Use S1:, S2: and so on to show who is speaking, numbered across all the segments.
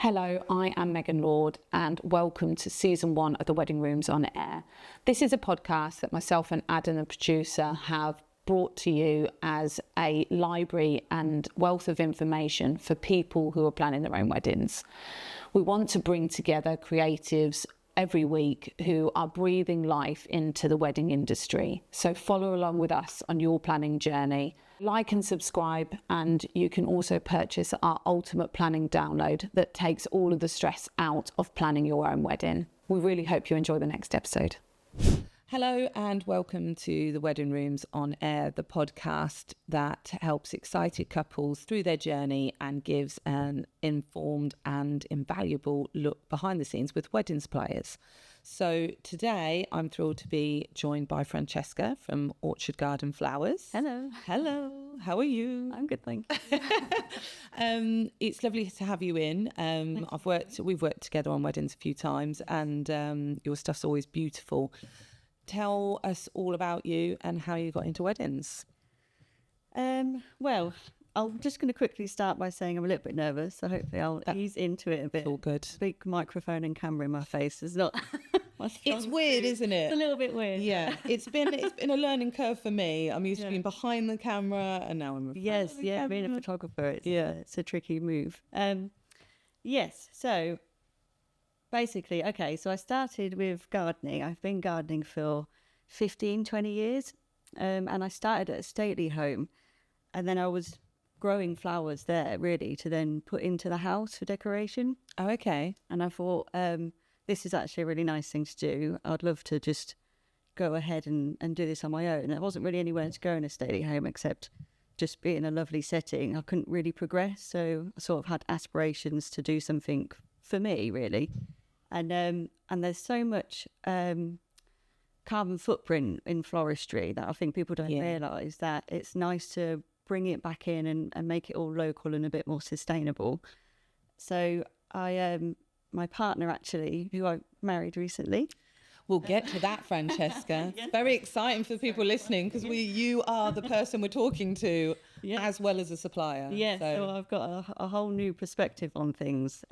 S1: Hello, I am Megan Lord and welcome to season 1 of the Wedding Rooms on Air. This is a podcast that myself and Adam, the producer, have brought to you as a library and wealth of information for people who are planning their own weddings. We want to bring together creatives every week who are breathing life into the wedding industry. So follow along with us on your planning journey. Like and subscribe, and you can also purchase our ultimate planning download that takes all of the stress out of planning your own wedding. We really hope you enjoy the next episode. Hello and welcome to the Wedding Rooms on Air, the podcast that helps excited couples through their journey and gives an informed and invaluable look behind the scenes with wedding suppliers. So today I'm thrilled to be joined by Francesca from Orchard Garden Flowers.
S2: Hello.
S1: Hello, how are you?
S2: I'm good, thank you.
S1: It's lovely to have you in. We've worked together on weddings a few times, and your stuff's always beautiful. Tell us all about you and how you got into weddings.
S2: Well, I'm just going to quickly start by saying I'm a little bit nervous, so hopefully I'll ease into it a bit.
S1: All good.
S2: Big microphone and camera in my face is not my strong
S1: It's weird,
S2: suit.
S1: isn't it?
S2: It's a little bit weird.
S1: Yeah, it's been a learning curve for me. I'm used to being behind the camera, and now I'm in front
S2: Yes,
S1: of the
S2: yeah,
S1: camera.
S2: being a photographer, it's a tricky move. Yes, so basically, okay, so I started with gardening. I've been gardening for 15, 20 years, and I started at a stately home, and then I was growing flowers there, really, to then put into the house for decoration.
S1: Oh, okay.
S2: And I thought, this is actually a really nice thing to do. I'd love to just go ahead and do this on my own. There wasn't really anywhere to go in a stately home except just be in a lovely setting. I couldn't really progress, so I sort of had aspirations to do something for me, really. And there's so much carbon footprint in floristry that I think people don't realise, that it's nice to bring it back in and make it all local and a bit more sustainable. So my partner, actually, who I married recently.
S1: We'll get to that, Francesca. It's very exciting for people listening because you are the person we're talking to as well as a supplier.
S2: Yeah, so I've got a whole new perspective on things,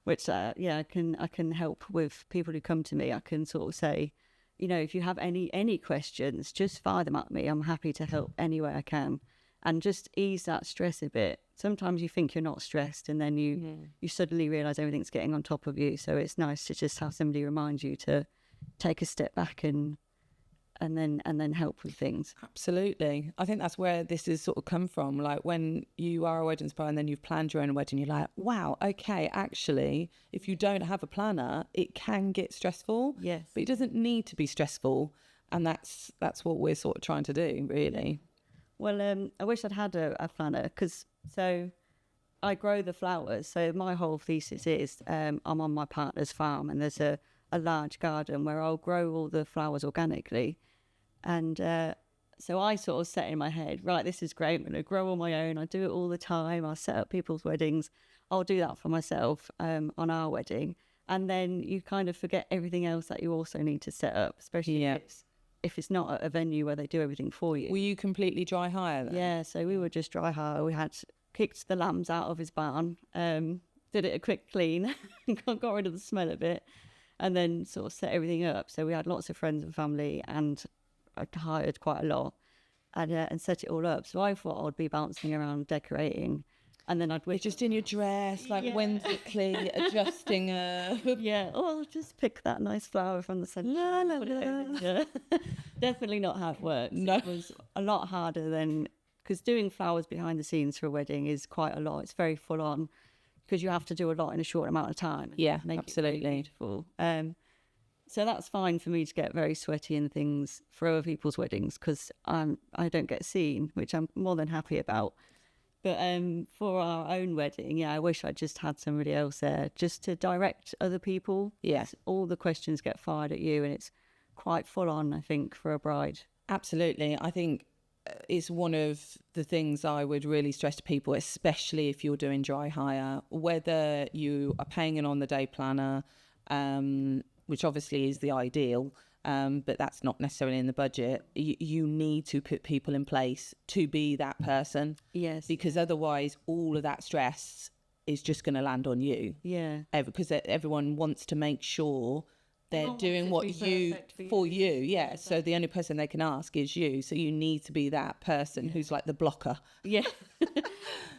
S2: which I can help with people who come to me. I can sort of say, you know, if you have any questions, just fire them at me. I'm happy to help any way I can, and just ease that stress a bit. Sometimes you think you're not stressed, and then you suddenly realise everything's getting on top of you. So it's nice to just have somebody remind you to take a step back and then help with things.
S1: Absolutely. I think that's where this has sort of come from. Like when you are a wedding supplier and then you've planned your own wedding, you're like, wow, okay, actually, if you don't have a planner, it can get stressful.
S2: Yes.
S1: But it doesn't need to be stressful. And that's what we're sort of trying to do, really.
S2: Well, I wish I'd had a planner, because so I grow the flowers. So my whole thesis is I'm on my partner's farm, and there's a large garden where I'll grow all the flowers organically. And so I sort of set in my head, right, this is great. I'm going to grow on my own. I do it all the time. I'll set up people's weddings. I'll do that for myself on our wedding. And then you kind of forget everything else that you also need to set up, especially if it's not at a venue where they do everything for you.
S1: Were you completely dry hire then?
S2: Yeah, so we were just dry hire. We had kicked the lambs out of his barn, did it a quick clean, got rid of the smell a bit, and then sort of set everything up. So we had lots of friends and family, and I hired quite a lot, and set it all up. So I thought I'd be bouncing around decorating, and then I'd
S1: just in your dress, like whimsically adjusting
S2: I'll just pick that nice flower from the centre. La, la, la. Yeah. Definitely not how it works.
S1: No.
S2: It was a lot harder than, because doing flowers behind the scenes for a wedding is quite a lot. It's very full on, because you have to do a lot in a short amount of time.
S1: Yeah,
S2: make
S1: absolutely.
S2: It really beautiful. So that's fine for me to get very sweaty and things for other people's weddings, because I don't get seen, which I'm more than happy about. But for our own wedding, I wish I just had somebody else there just to direct other people.
S1: Yes,
S2: all the questions get fired at you, and it's quite full on, I think, for a bride.
S1: Absolutely. I think it's one of the things I would really stress to people, especially if you're doing dry hire, whether you are paying an on-the-day planner, which obviously is the ideal, but that's not necessarily in the budget. You need to put people in place to be that person.
S2: Yes.
S1: Because otherwise all of that stress is just going to land on you.
S2: Yeah.
S1: Because everyone wants to make sure they're doing what you for you. Yeah. So the only person they can ask is you. So you need to be that person who's like the blocker.
S2: Yeah.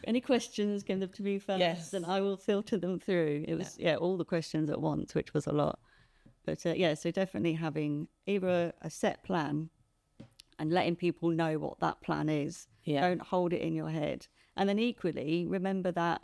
S2: Any questions, give them to me first,
S1: Yes.
S2: and I will filter them through. It was all the questions at once, which was a lot. But so definitely having either a set plan and letting people know what that plan is.
S1: Yeah.
S2: Don't hold it in your head. And then equally, remember that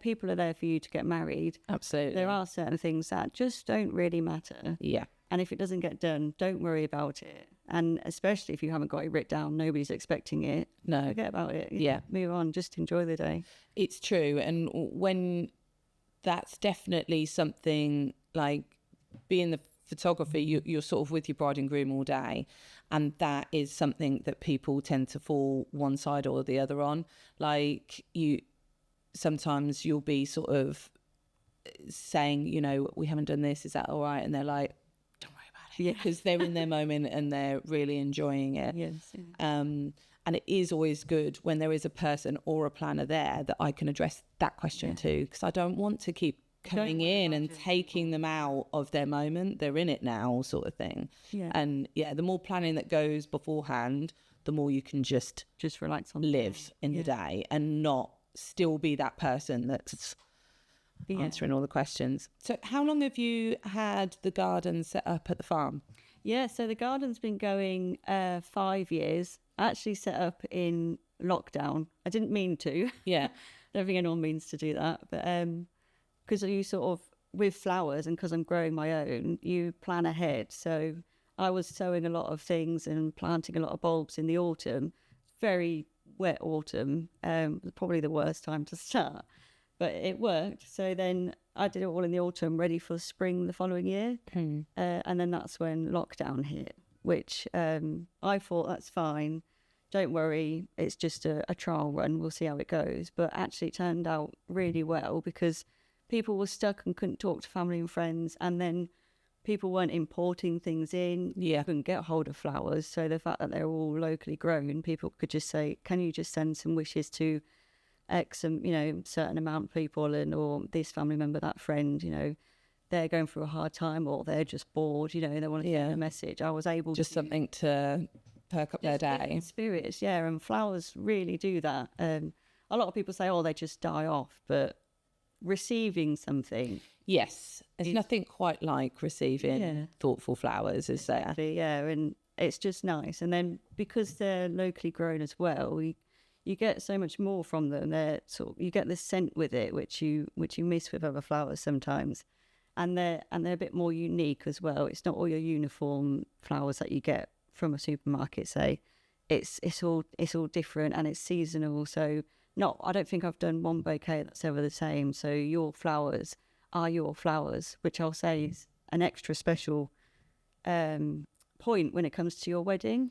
S2: people are there for you to get married.
S1: Absolutely.
S2: There are certain things that just don't really matter.
S1: Yeah.
S2: And if it doesn't get done, don't worry about it. And especially if you haven't got it written down, nobody's expecting it.
S1: No.
S2: Forget about it.
S1: Yeah.
S2: Move on. Just enjoy the day.
S1: It's true. And when that's definitely something like being the photographer, you're sort of with your bride and groom all day. And that is something that people tend to fall one side or the other on. Like sometimes you'll be sort of saying, you know, we haven't done this. Is that all right? And they're like, don't worry about it.
S2: Yeah.
S1: Because they're in their moment and they're really enjoying it.
S2: Yes.
S1: And it is always good when there is a person or a planner there that I can address that question to, because I don't want to keep coming in and taking them out of their moment. They're in it now, sort of thing.
S2: Yeah.
S1: And the more planning that goes beforehand, the more you can just
S2: relax on
S1: live in the day and not still be that person that's answering all the questions. So how long have you had the garden set up at the farm?
S2: Yeah, so the garden's been going 5 years. I actually set up in lockdown. I didn't mean to.
S1: Yeah.
S2: I don't think anyone means to do that. But because you sort of, with flowers and because I'm growing my own, you plan ahead. So I was sowing a lot of things and planting a lot of bulbs in the autumn. Very wet autumn, probably the worst time to start. But it worked. So then I did it all in the autumn, ready for spring the following year. And then that's when lockdown hit, which I thought, that's fine. Don't worry, it's just a trial run. We'll see how it goes. But actually it turned out really well because people were stuck and couldn't talk to family and friends. And then people weren't importing things in.
S1: Yeah.
S2: Couldn't get hold of flowers. So the fact that they're all locally grown, people could just say, can you just send some wishes to X and, certain amount of people, and or this family member, that friend, they're going through a hard time or they're just bored, they want to send a message. I was able
S1: just something to perk up their day.
S2: Spirits, and flowers really do that. A lot of people say, oh, they just die off, but receiving something.
S1: Yes, there's nothing quite like receiving thoughtful flowers, is there?
S2: Yeah, and it's just nice. And then because they're locally grown as well, you get so much more from them. You get the scent with it, which you miss with other flowers sometimes, and they're a bit more unique as well. It's not all your uniform flowers that you get from a supermarket. Say, it's all different and it's seasonal. So I don't think I've done one bouquet that's ever the same. So your flowers are your flowers, which I'll say is an extra special point when it comes to your wedding.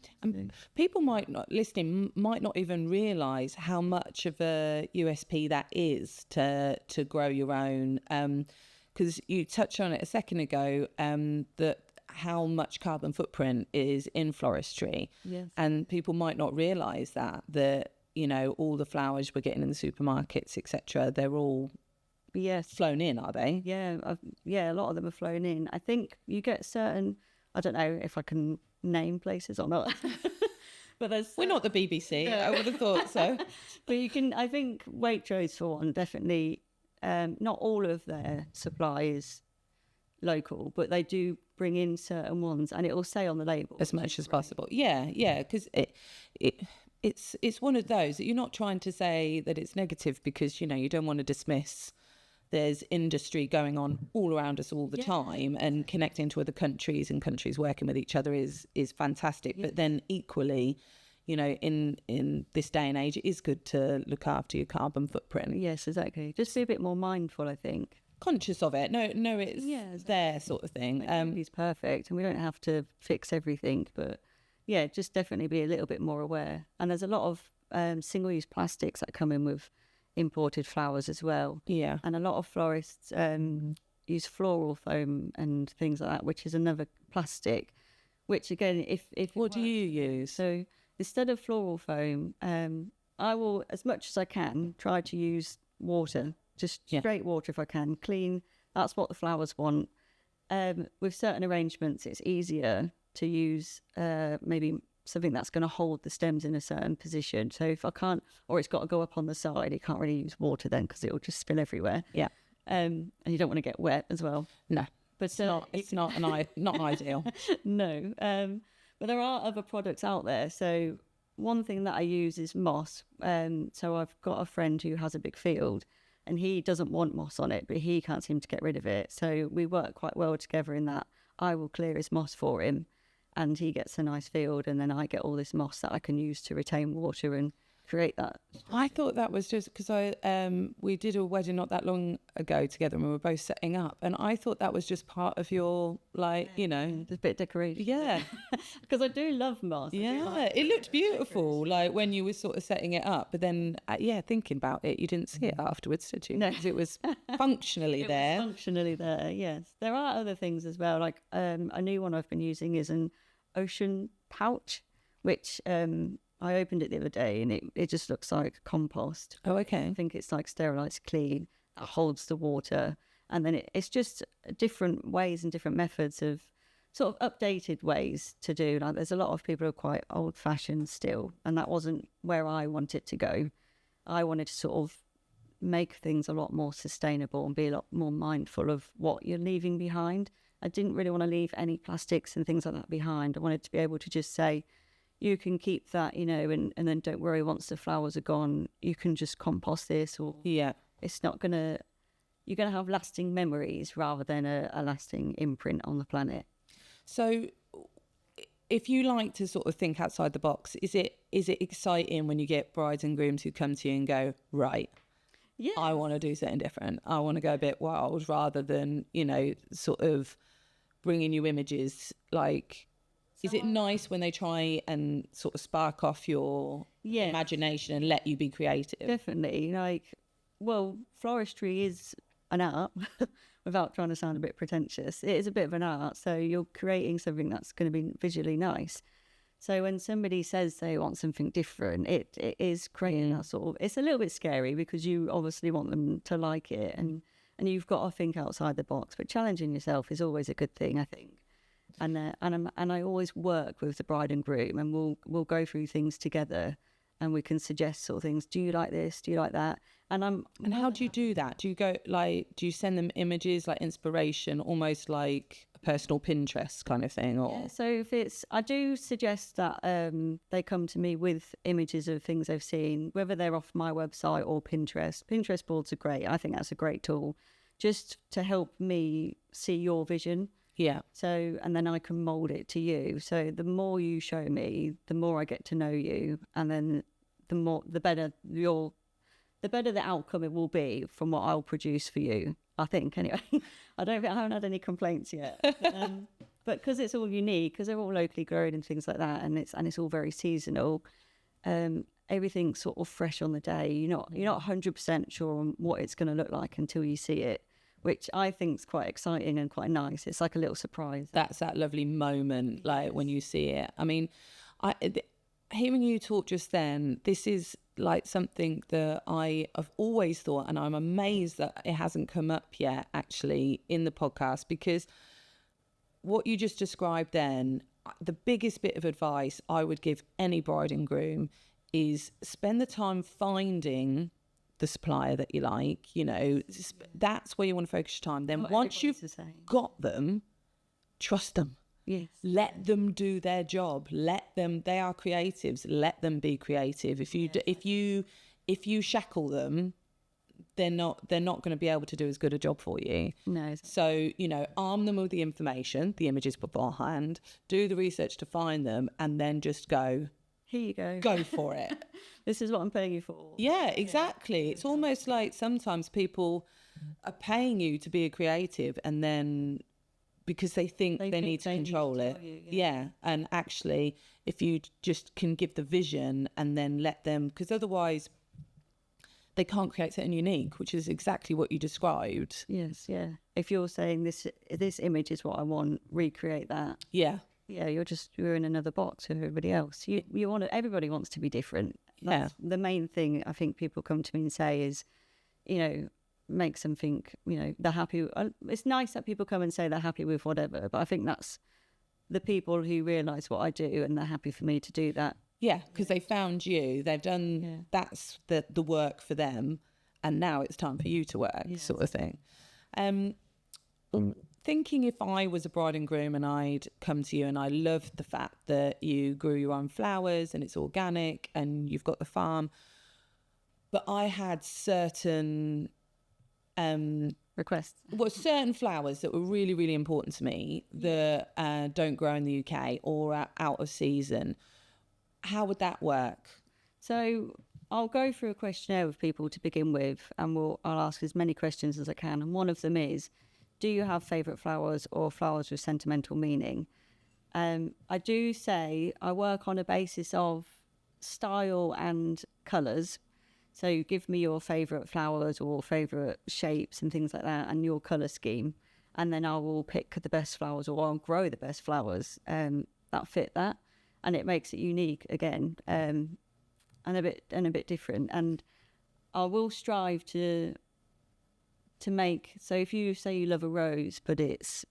S1: People might not even realise how much of a USP that is to grow your own, because you touched on it a second ago, that how much carbon footprint is in floristry.
S2: Yes.
S1: And people might not realise that all the flowers we're getting in the supermarkets, etc., they're all flown in, are they?
S2: A lot of them are flown in. I think you get certain, I don't know if I can name places or not, but
S1: we're not the BBC. I would have thought so.
S2: But you can, I think Waitrose for one, definitely, not all of their supply is local, but they do bring in certain ones, and it will say on the label
S1: as much as possible. Because it's one of those that you're not trying to say that it's negative, because you don't want to dismiss. There's industry going on all around us all the time, and connecting to other countries and countries working with each other is fantastic. But then equally, in this day and age, it is good to look after your carbon footprint.
S2: Yes, exactly. Just be a bit more mindful, I think.
S1: Conscious of it. No, it's there sort of thing.
S2: It's perfect, and we don't have to fix everything, but just definitely be a little bit more aware. And there's a lot of single-use plastics that come in with imported flowers as well.
S1: Yeah.
S2: And a lot of florists use floral foam and things like that, which is another plastic, which again, if
S1: what do you use?
S2: So instead of floral foam, I will, as much as I can, try to use water, just straight water if I can, clean. That's what the flowers want. With certain arrangements, it's easier to use maybe something that's going to hold the stems in a certain position. So if I can't, or it's got to go up on the side, you can't really use water then because it'll just spill everywhere.
S1: Yeah.
S2: And you don't want to get wet as well.
S1: No, but it's not ideal.
S2: No. But there are other products out there. So one thing that I use is moss. So I've got a friend who has a big field and he doesn't want moss on it, but he can't seem to get rid of it. So we work quite well together in that I will clear his moss for him and he gets a nice field, and then I get all this moss that I can use to retain water and create that.
S1: I thought that was just because we did a wedding not that long ago together and we were both setting up, and I thought that was just part of your, like, you know,
S2: There's a bit of decoration.
S1: yeah.
S2: Because I do love moss.
S1: Yeah, it looked beautiful, like when you were sort of setting it up, but then thinking about it, you didn't see it afterwards, did you?
S2: No.
S1: 'Cause it was functionally there.
S2: Functionally there, yes. There are other things as well, like a new one I've been using is an ocean pouch, which I opened it the other day and it just looks like compost.
S1: Oh, okay.
S2: I think it's like sterilised clean, that holds the water. And then it's just different ways and different methods of sort of updated ways to do. Like there's a lot of people who are quite old fashioned still, and that wasn't where I wanted to go. I wanted to sort of make things a lot more sustainable and be a lot more mindful of what you're leaving behind. I didn't really want to leave any plastics and things like that behind. I wanted to be able to just say, you can keep that, you know, and then don't worry, once the flowers are gone, you can just compost this, or it's not going to, you're going to have lasting memories rather than a lasting imprint on the planet.
S1: So if you like to sort of think outside the box, is it exciting when you get brides and grooms who come to you and go, right,
S2: yeah,
S1: I want to do something different, I want to go a bit wild, rather than, you know, sort of bringing you images? Like, is it nice when they try and sort of spark off your imagination and let you be creative?
S2: Definitely. Like, well, floristry is an art without trying to sound a bit pretentious. It is a bit of an art. So you're creating something that's going to be visually nice. So when somebody says they want something different, it is creating that sort of, it's a little bit scary because you obviously want them to like it, and you've got to think outside the box, but challenging yourself is always a good thing, I think. And I always work with the bride and groom, and we'll go through things together, and we can suggest sort of things. Do you like this? Do you like that? And
S1: how do you do that? Do you send them images, like inspiration, almost like a personal Pinterest kind of thing? Or
S2: so I do suggest that they come to me with images of things they've seen, whether they're off my website or Pinterest. Pinterest boards are great. I think that's a great tool, just to help me see your vision.
S1: Yeah. So,
S2: and then I can mold it to you. So the more you show me, the more I get to know you, and then the better the outcome it will be from what I'll produce for you, I think, anyway. I haven't had any complaints yet. But because it's all unique, because they're all locally grown and things like that, and it's all very seasonal, everything's sort of fresh on the day. You're not 100% sure on what it's going to look like until you see it, which I think is quite exciting and quite nice. It's like a little surprise.
S1: That's that lovely moment, like when you see it. I mean, hearing you talk just then, this is like something that I have always thought, and I'm amazed that it hasn't come up yet actually in the podcast, because what you just described then, the biggest bit of advice I would give any bride and groom is spend the time finding the supplier that you like, you know, that's where you want to focus your time. Then once you've got them, trust them.
S2: Yes.
S1: Let them do their job. They are creatives. Let them be creative. If you shackle them, they're not going to be able to do as good a job for you.
S2: No.
S1: So, you know, arm them with the information, the images beforehand, do the research to find them, and then just go,
S2: here you go.
S1: Go for it.
S2: This is what I'm paying you for.
S1: Yeah, exactly. It's almost like sometimes people are paying you to be a creative, and then because they think they need to control it. Yeah. And actually, if you just can give the vision and then let them, because otherwise they can't create something unique, which is exactly what you described.
S2: Yes, yeah. If you're saying this image is what I want, recreate that.
S1: Yeah.
S2: Yeah, you're in another box with everybody else. Everybody wants to be different. That's the main thing I think people come to me and say is, makes them think, they're happy. It's nice that people come and say they're happy with whatever, but I think that's the people who realise what I do and they're happy for me to do that.
S1: Yeah, because they found you, they've done, that's the work for them, and now it's time for you to work, sort of thing. Thinking if I was a bride and groom and I'd come to you, and I loved the fact that you grew your own flowers and it's organic and you've got the farm, but I had certain
S2: requests.
S1: Well, certain flowers that were really, really important to me that don't grow in the UK or are out of season. How would that work?
S2: So I'll go through a questionnaire with people to begin with, and I'll ask as many questions as I can. And one of them is, do you have favourite flowers or flowers with sentimental meaning? I do say I work on a basis of style and colours. So give me your favourite flowers or favourite shapes and things like that, and your colour scheme. And then I will pick the best flowers, or I'll grow the best flowers that fit that. And it makes it unique again, and a bit different. And I will strive to make, so if you say you love a rose but it's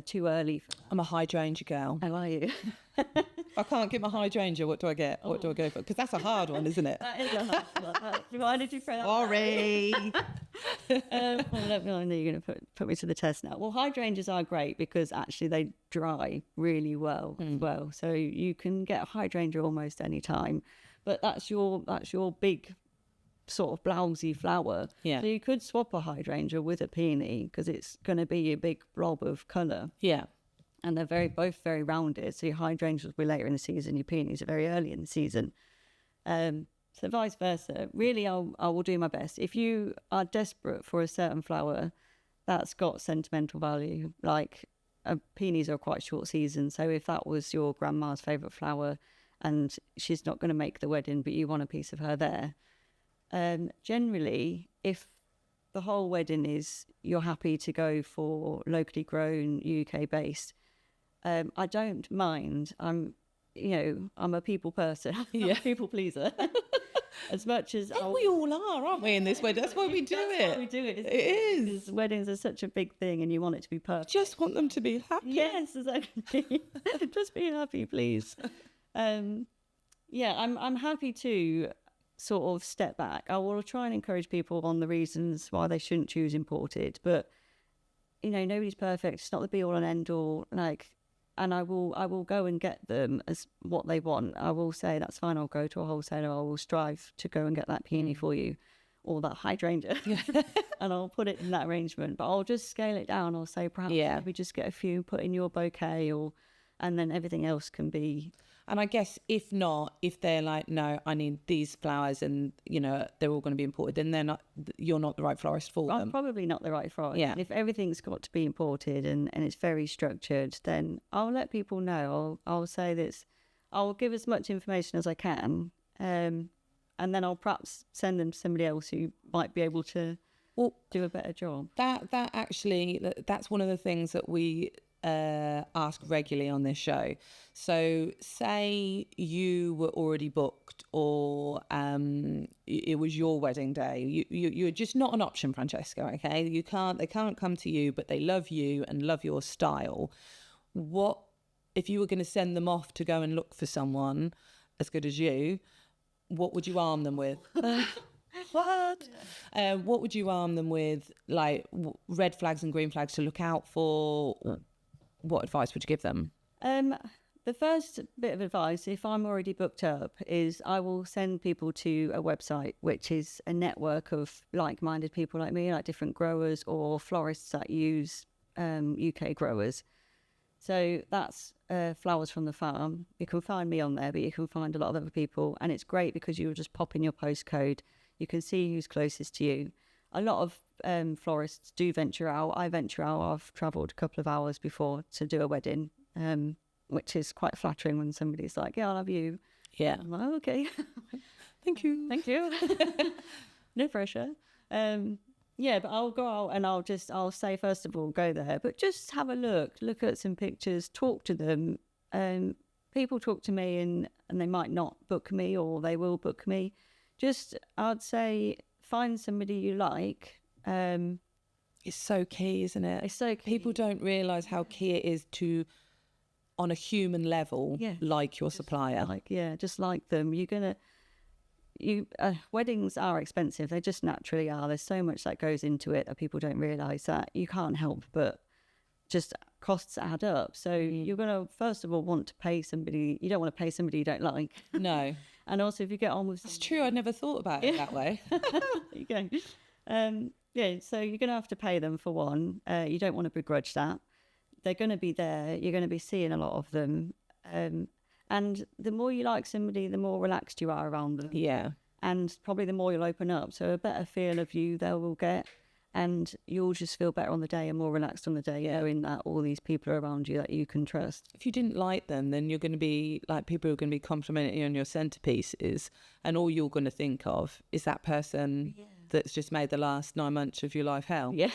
S2: too early.
S1: I'm a hydrangea girl.
S2: How are you?
S1: If I can't get my hydrangea, what do I get? What do I go for? Because that's a hard one, isn't it?
S2: That is a hard one. Why did you throw that?
S1: Sorry.
S2: I know you're going to put me to the test now. Well, hydrangeas are great because actually they dry really well as well. So you can get a hydrangea almost any time. But that's your big sort of blousy flower.
S1: Yeah.
S2: So you could swap a hydrangea with a peony because it's going to be a big blob of colour.
S1: Yeah.
S2: And they're both very rounded. So your hydrangeas will be later in the season, your peonies are very early in the season. So vice versa. Really, I will do my best. If you are desperate for a certain flower that's got sentimental value, like peonies are quite short season. So if that was your grandma's favourite flower and she's not going to make the wedding, but you want a piece of her there, generally, if the whole wedding is you're happy to go for locally grown, UK based, I don't mind. I'm a people person. I'm a people pleaser. As much as
S1: we all are, aren't we, in this wedding? That's why we do it.
S2: Why we do it.
S1: It is.
S2: Because weddings are such a big thing, and you want it to be perfect.
S1: Just want them to be happy.
S2: Yes, exactly. Just be happy, please. I'm happy to sort of step back. I will try and encourage people on the reasons why they shouldn't choose imported, but nobody's perfect. It's not the be all and end all. And I will go and get them as what they want. I will say that's fine. I'll go to a wholesaler. I will strive to go and get that peony for you, or that hydrangea, and I'll put it in that arrangement. But I'll just scale it down. I'll say perhaps maybe just get a few, put in your bouquet, and then everything else can be.
S1: And I guess if they're like, no, I need these flowers, and they're all going to be imported, then you're not the right florist for them.
S2: I'm probably not the right florist.
S1: Yeah.
S2: And if everything's got to be imported and it's very structured, then I'll let people know. I'll say this. I'll give as much information as I can, and then I'll perhaps send them to somebody else who might be able to do a better job.
S1: That's one of the things that we ask regularly on this show. So say you were already booked, or it was your wedding day, you're just not an option, Francesca. Okay, they can't come to you, but they love you and love your style. What if you were going to send them off to go and look for someone as good as you? What would you arm them with? What? What would you arm them with? Like red flags and green flags to look out for? What advice would you give them?
S2: The first bit of advice, if I'm already booked up, is I will send people to a website, which is a network of like-minded people like me, like different growers or florists that use UK growers. So that's Flowers from the Farm. You can find me on there, but you can find a lot of other people. And it's great because you'll just pop in your postcode. You can see who's closest to you. A lot of florists do venture out. I venture out. I've travelled a couple of hours before to do a wedding, which is quite flattering when somebody's like, yeah, I'll have you.
S1: Yeah.
S2: I'm like, oh, okay.
S1: Thank you.
S2: Thank you. No pressure. But I'll go out and I'll say, first of all, go there, but just have a look at some pictures, talk to them. People talk to me and they might not book me, or they will book me. I'd say find somebody you like.
S1: It's so key, isn't it?
S2: It's so key.
S1: People don't realise how key it is to, on a human level, like your supplier.
S2: Just like them. Weddings are expensive. They just naturally are. There's so much that goes into it that people don't realise, that you can't help but just costs add up. So you're going to, first of all, want to pay somebody. You don't want to pay somebody you don't like.
S1: No.
S2: And also, if you get on with...
S1: It's true. I never thought about it that way.
S2: There you go. So you're going to have to pay them for one. You don't want to begrudge that. They're going to be there. You're going to be seeing a lot of them. And the more you like somebody, the more relaxed you are around them.
S1: Yeah.
S2: And probably the more you'll open up. So a better feel of you they will get. And you'll just feel better on the day and more relaxed on the day, knowing that all these people are around you that you can trust.
S1: If you didn't like them, then you're going to be like, people are going to be complimenting you on your centerpieces, and all you're going to think of is that person that's just made the last 9 months of your life hell.
S2: Yeah.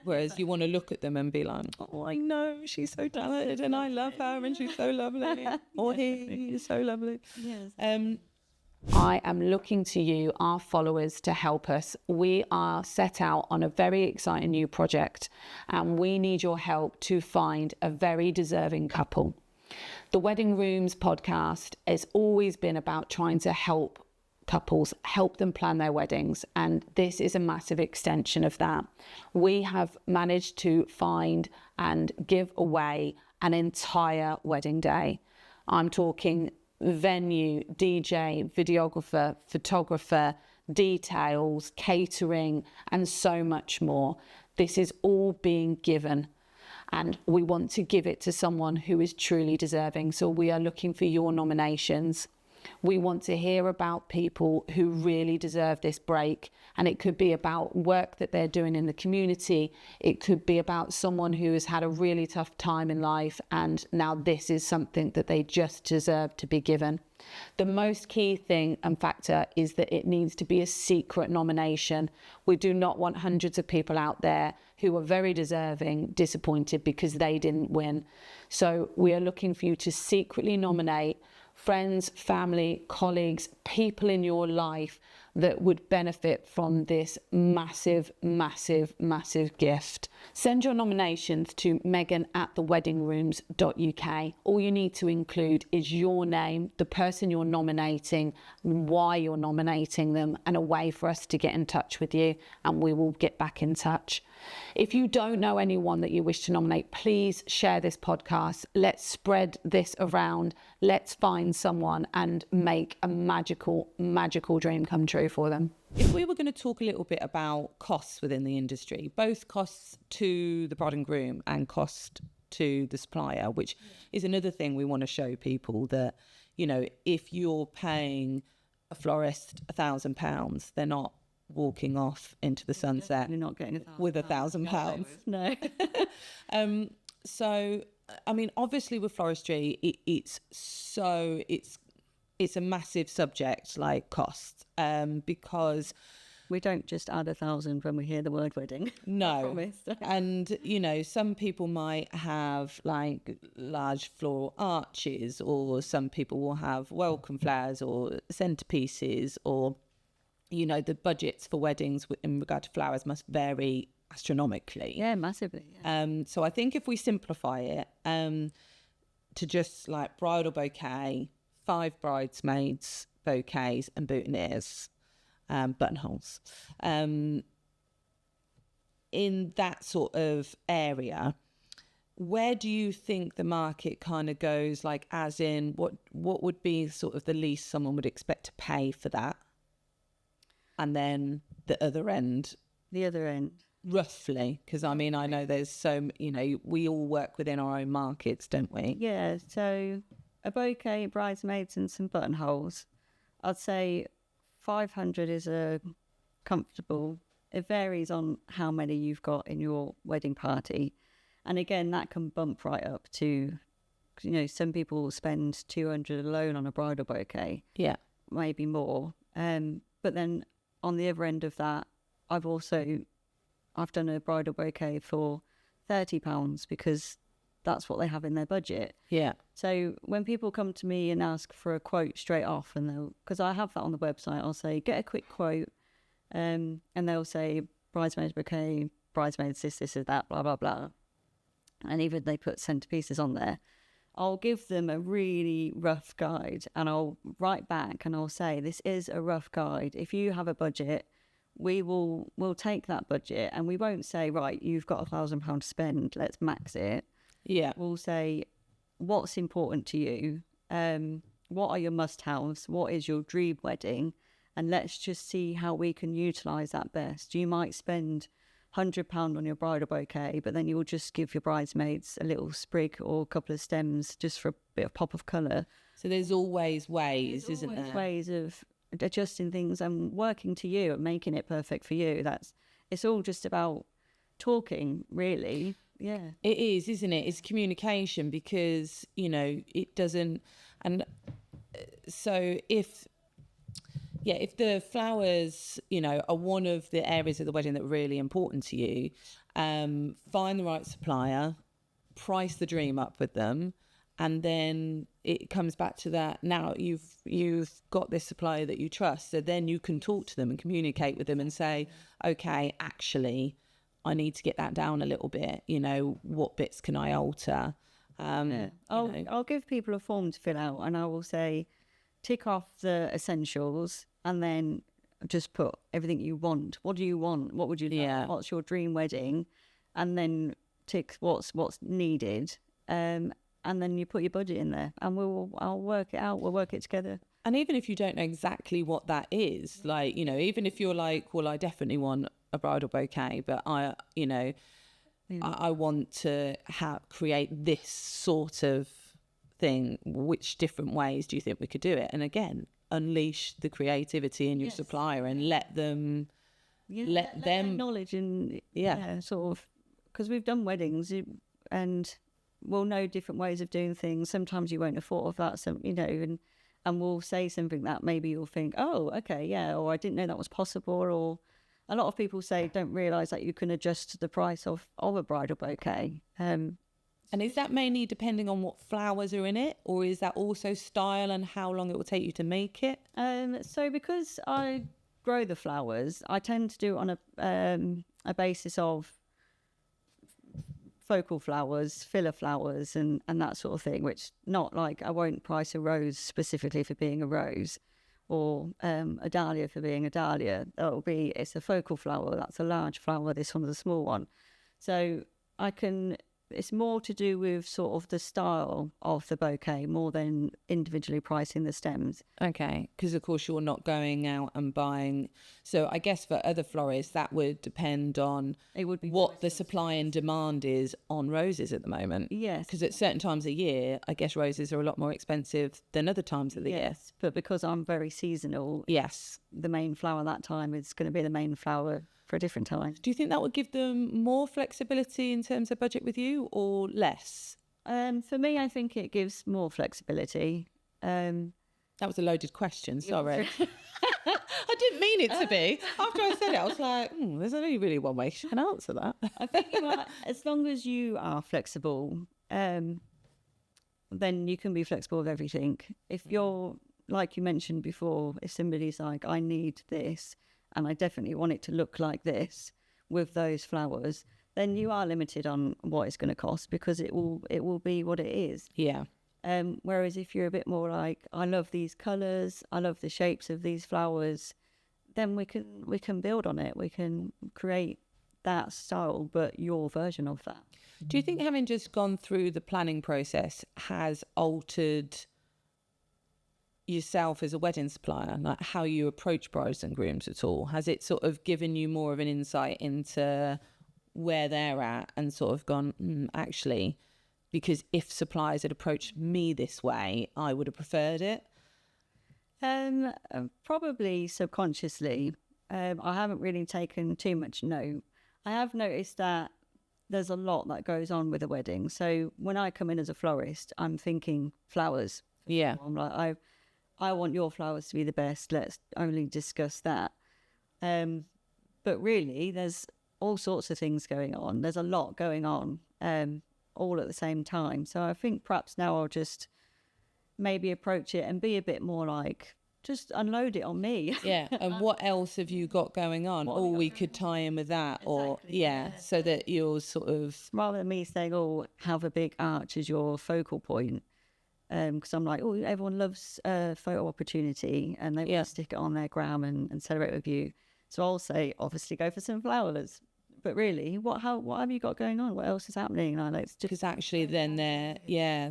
S1: Whereas you want to look at them and be like, oh, I know she's so talented and I love her and she's so lovely. Or he is so lovely.
S2: Yes.
S1: I am looking to you, our followers, to help us. We are set out on a very exciting new project, and we need your help to find a very deserving couple. The Wedding Rooms podcast has always been about trying to help couples, help them plan their weddings, and this is a massive extension of that. We have managed to find and give away an entire wedding day. I'm talking venue, DJ, videographer, photographer, details, catering, and so much more. This is all being given, and we want to give it to someone who is truly deserving. So we are looking for your nominations. We want to hear about people who really deserve this break, and it could be about work that they're doing in the community. It could be about someone who has had a really tough time in life, and now this is something that they just deserve to be given. The most key thing and factor is that it needs to be a secret nomination. We do not want hundreds of people out there who are very deserving disappointed because they didn't win. So we are looking for you to secretly nominate friends, family, colleagues, people in your life that would benefit from this massive, massive, massive gift. Send your nominations to megan@theweddingrooms.uk. All you need to include is your name, the person you're nominating, why you're nominating them, and a way for us to get in touch with you, and we will get back in touch. If you don't know anyone that you wish to nominate, please share this podcast. Let's spread this around. Let's find someone and make a magical, magical dream come true for them. If we were going to talk a little bit about costs within the industry, both costs to the bride and groom and cost to the supplier, which is another thing we want to show people, that, you know, if you're paying a florist £1,000, they're not walking off into the sunset
S2: You're not getting
S1: with £1,000.
S2: No.
S1: So, I mean, obviously with floristry, it's a massive subject, like cost, because
S2: we don't just add 1,000 when we hear the word wedding.
S1: No. And, you know, some people might have like large floral arches, or some people will have welcome flowers or centerpieces, or, you know, the budgets for weddings in regard to flowers must vary astronomically.
S2: Yeah, massively. Yeah.
S1: So I think if we simplify it to just like bridal bouquet, 5 bridesmaids bouquets and boutonnieres, buttonholes, in that sort of area, where do you think the market kind of goes? Like, as in, what would be sort of the least someone would expect to pay for that? And then the other end. Roughly, because I mean, I know there's so, you know, we all work within our own markets, don't we?
S2: Yeah, so a bouquet, bridesmaids and some buttonholes, I'd say 500 is a comfortable. It varies on how many you've got in your wedding party. And again, that can bump right up to, you know, some people will spend 200 alone on a bridal bouquet. Yeah. Maybe more. But then on the other end of that, I've done a bridal bouquet for £30 because that's what they have in their budget. Yeah. So when people come to me and ask for a quote straight off, and because I have that on the website, I'll say, get a quick quote and they'll say bridesmaids bouquet, bridesmaids this or that, blah blah blah, and even they put centerpieces on there. I'll give them a really rough guide, and I'll write back and I'll say, this is a rough guide. If you have a budget, we'll take that budget, and we won't say, right, you've got £1,000 to spend, let's max it.
S1: Yeah.
S2: We'll say, what's important to you? What are your must-haves? What is your dream wedding? And let's just see how we can utilise that best. You might spend £100 on your bridal bouquet, but then you'll just give your bridesmaids a little sprig or a couple of stems just for a bit of pop of colour.
S1: So there's always ways, isn't there?
S2: Ways of adjusting things and working to you and making it perfect for you. It's all just about talking, really. Yeah,
S1: it is, isn't it? It's communication, because it doesn't. And so if the flowers, are one of the areas of the wedding that are really important to you, find the right supplier, price the dream up with them, and then it comes back to that. Now you've got this supplier that you trust, so then you can talk to them and communicate with them and say, okay, actually, I need to get that down a little bit. What bits can I alter?
S2: I'll give people a form to fill out, and I will say, tick off the essentials, and then just put everything you want. What do you want? What would you like? What's your dream wedding? And then tick what's needed. And then you put your budget in there, and I'll work it out. We'll work it together.
S1: And even if you don't know exactly what that is, like, even if you're like, well, I definitely want a bridal bouquet, but I want to create this sort of thing. Which different ways do you think we could do it? And again, unleash the creativity in your supplier and let them
S2: acknowledge and sort of, because we've done weddings and we'll know different ways of doing things. Sometimes you won't have thought of that, and we'll say something that maybe you'll think, oh, okay, yeah, or I didn't know that was possible. Or a lot of people don't realise that you can adjust the price of a bridal bouquet.
S1: And is that mainly depending on what flowers are in it, or is that also style and how long it will take you to make it?
S2: So because I grow the flowers, I tend to do it on a basis of focal flowers, filler flowers, and that sort of thing, which not like I won't price a rose specifically for being a rose, or a dahlia for being a dahlia. It's a focal flower, that's a large flower, this one's a small one. So it's more to do with sort of the style of the bouquet more than individually pricing the stems.
S1: Okay, because of course you're not going out and buying. So I guess for other florists that would depend on what the supply and demand is on roses at the moment.
S2: Yes.
S1: Because at certain times of year, I guess roses are a lot more expensive than other times of the year.
S2: Yes, but because I'm very seasonal, the main flower that time is going to be the main flower for a different time.
S1: Do you think that would give them more flexibility in terms of budget with you, or less?
S2: For me, I think it gives more flexibility.
S1: That was a loaded question, sorry. I didn't mean it to be. After I said it, I was like, there's only really one way you can answer that.
S2: I think as long as you are flexible, then you can be flexible with everything. If you're, like you mentioned before, if somebody's like, I need this, and I definitely want it to look like this with those flowers, then you are limited on what it's going to cost, because it will be what it is.
S1: Yeah.
S2: Whereas if you're a bit more like, I love these colours, I love the shapes of these flowers, then we can build on it. We can create that style, but your version of that.
S1: Do you think having just gone through the planning process has altered yourself as a wedding supplier, like how you approach brides and grooms at all? Has it sort of given you more of an insight into where they're at and sort of gone, actually, because if suppliers had approached me this way, I would have preferred it?
S2: Probably subconsciously. I haven't really taken too much note. I have noticed that there's a lot that goes on with a wedding. So when I come in as a florist, I'm thinking flowers.
S1: Yeah.
S2: I'm like, I want your flowers to be the best. Let's only discuss that. But really, there's all sorts of things going on. There's a lot going on all at the same time. So I think perhaps now I'll just maybe approach it and be a bit more like just unload it on me.
S1: Yeah. And what else have you got going on? Oh, we could tie in with that. Or, yeah, so that you're sort of...
S2: Rather than me saying, oh, have a big arch as your focal point. Because I'm like, oh, everyone loves photo opportunity and they want to stick it on their gram and celebrate with you. So I'll say, obviously, go for some flowers. But really, what have you got going on? What else is happening?
S1: Because actually then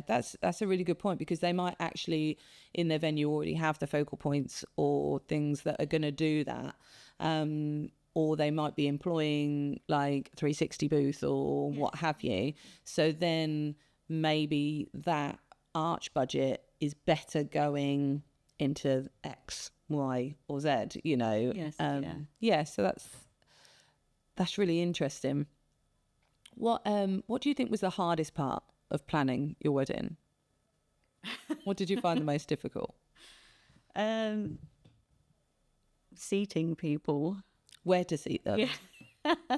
S1: that's a really good point, because they might actually in their venue already have the focal points or things that are going to do that. Or they might be employing like 360 booth or what have you. So then maybe that arch budget is better going into X, Y or Z, you know. So that's really interesting. What do you think was the hardest part of planning your wedding? What did you find the most difficult?
S2: Seating people.
S1: Where to seat them?
S2: Yeah.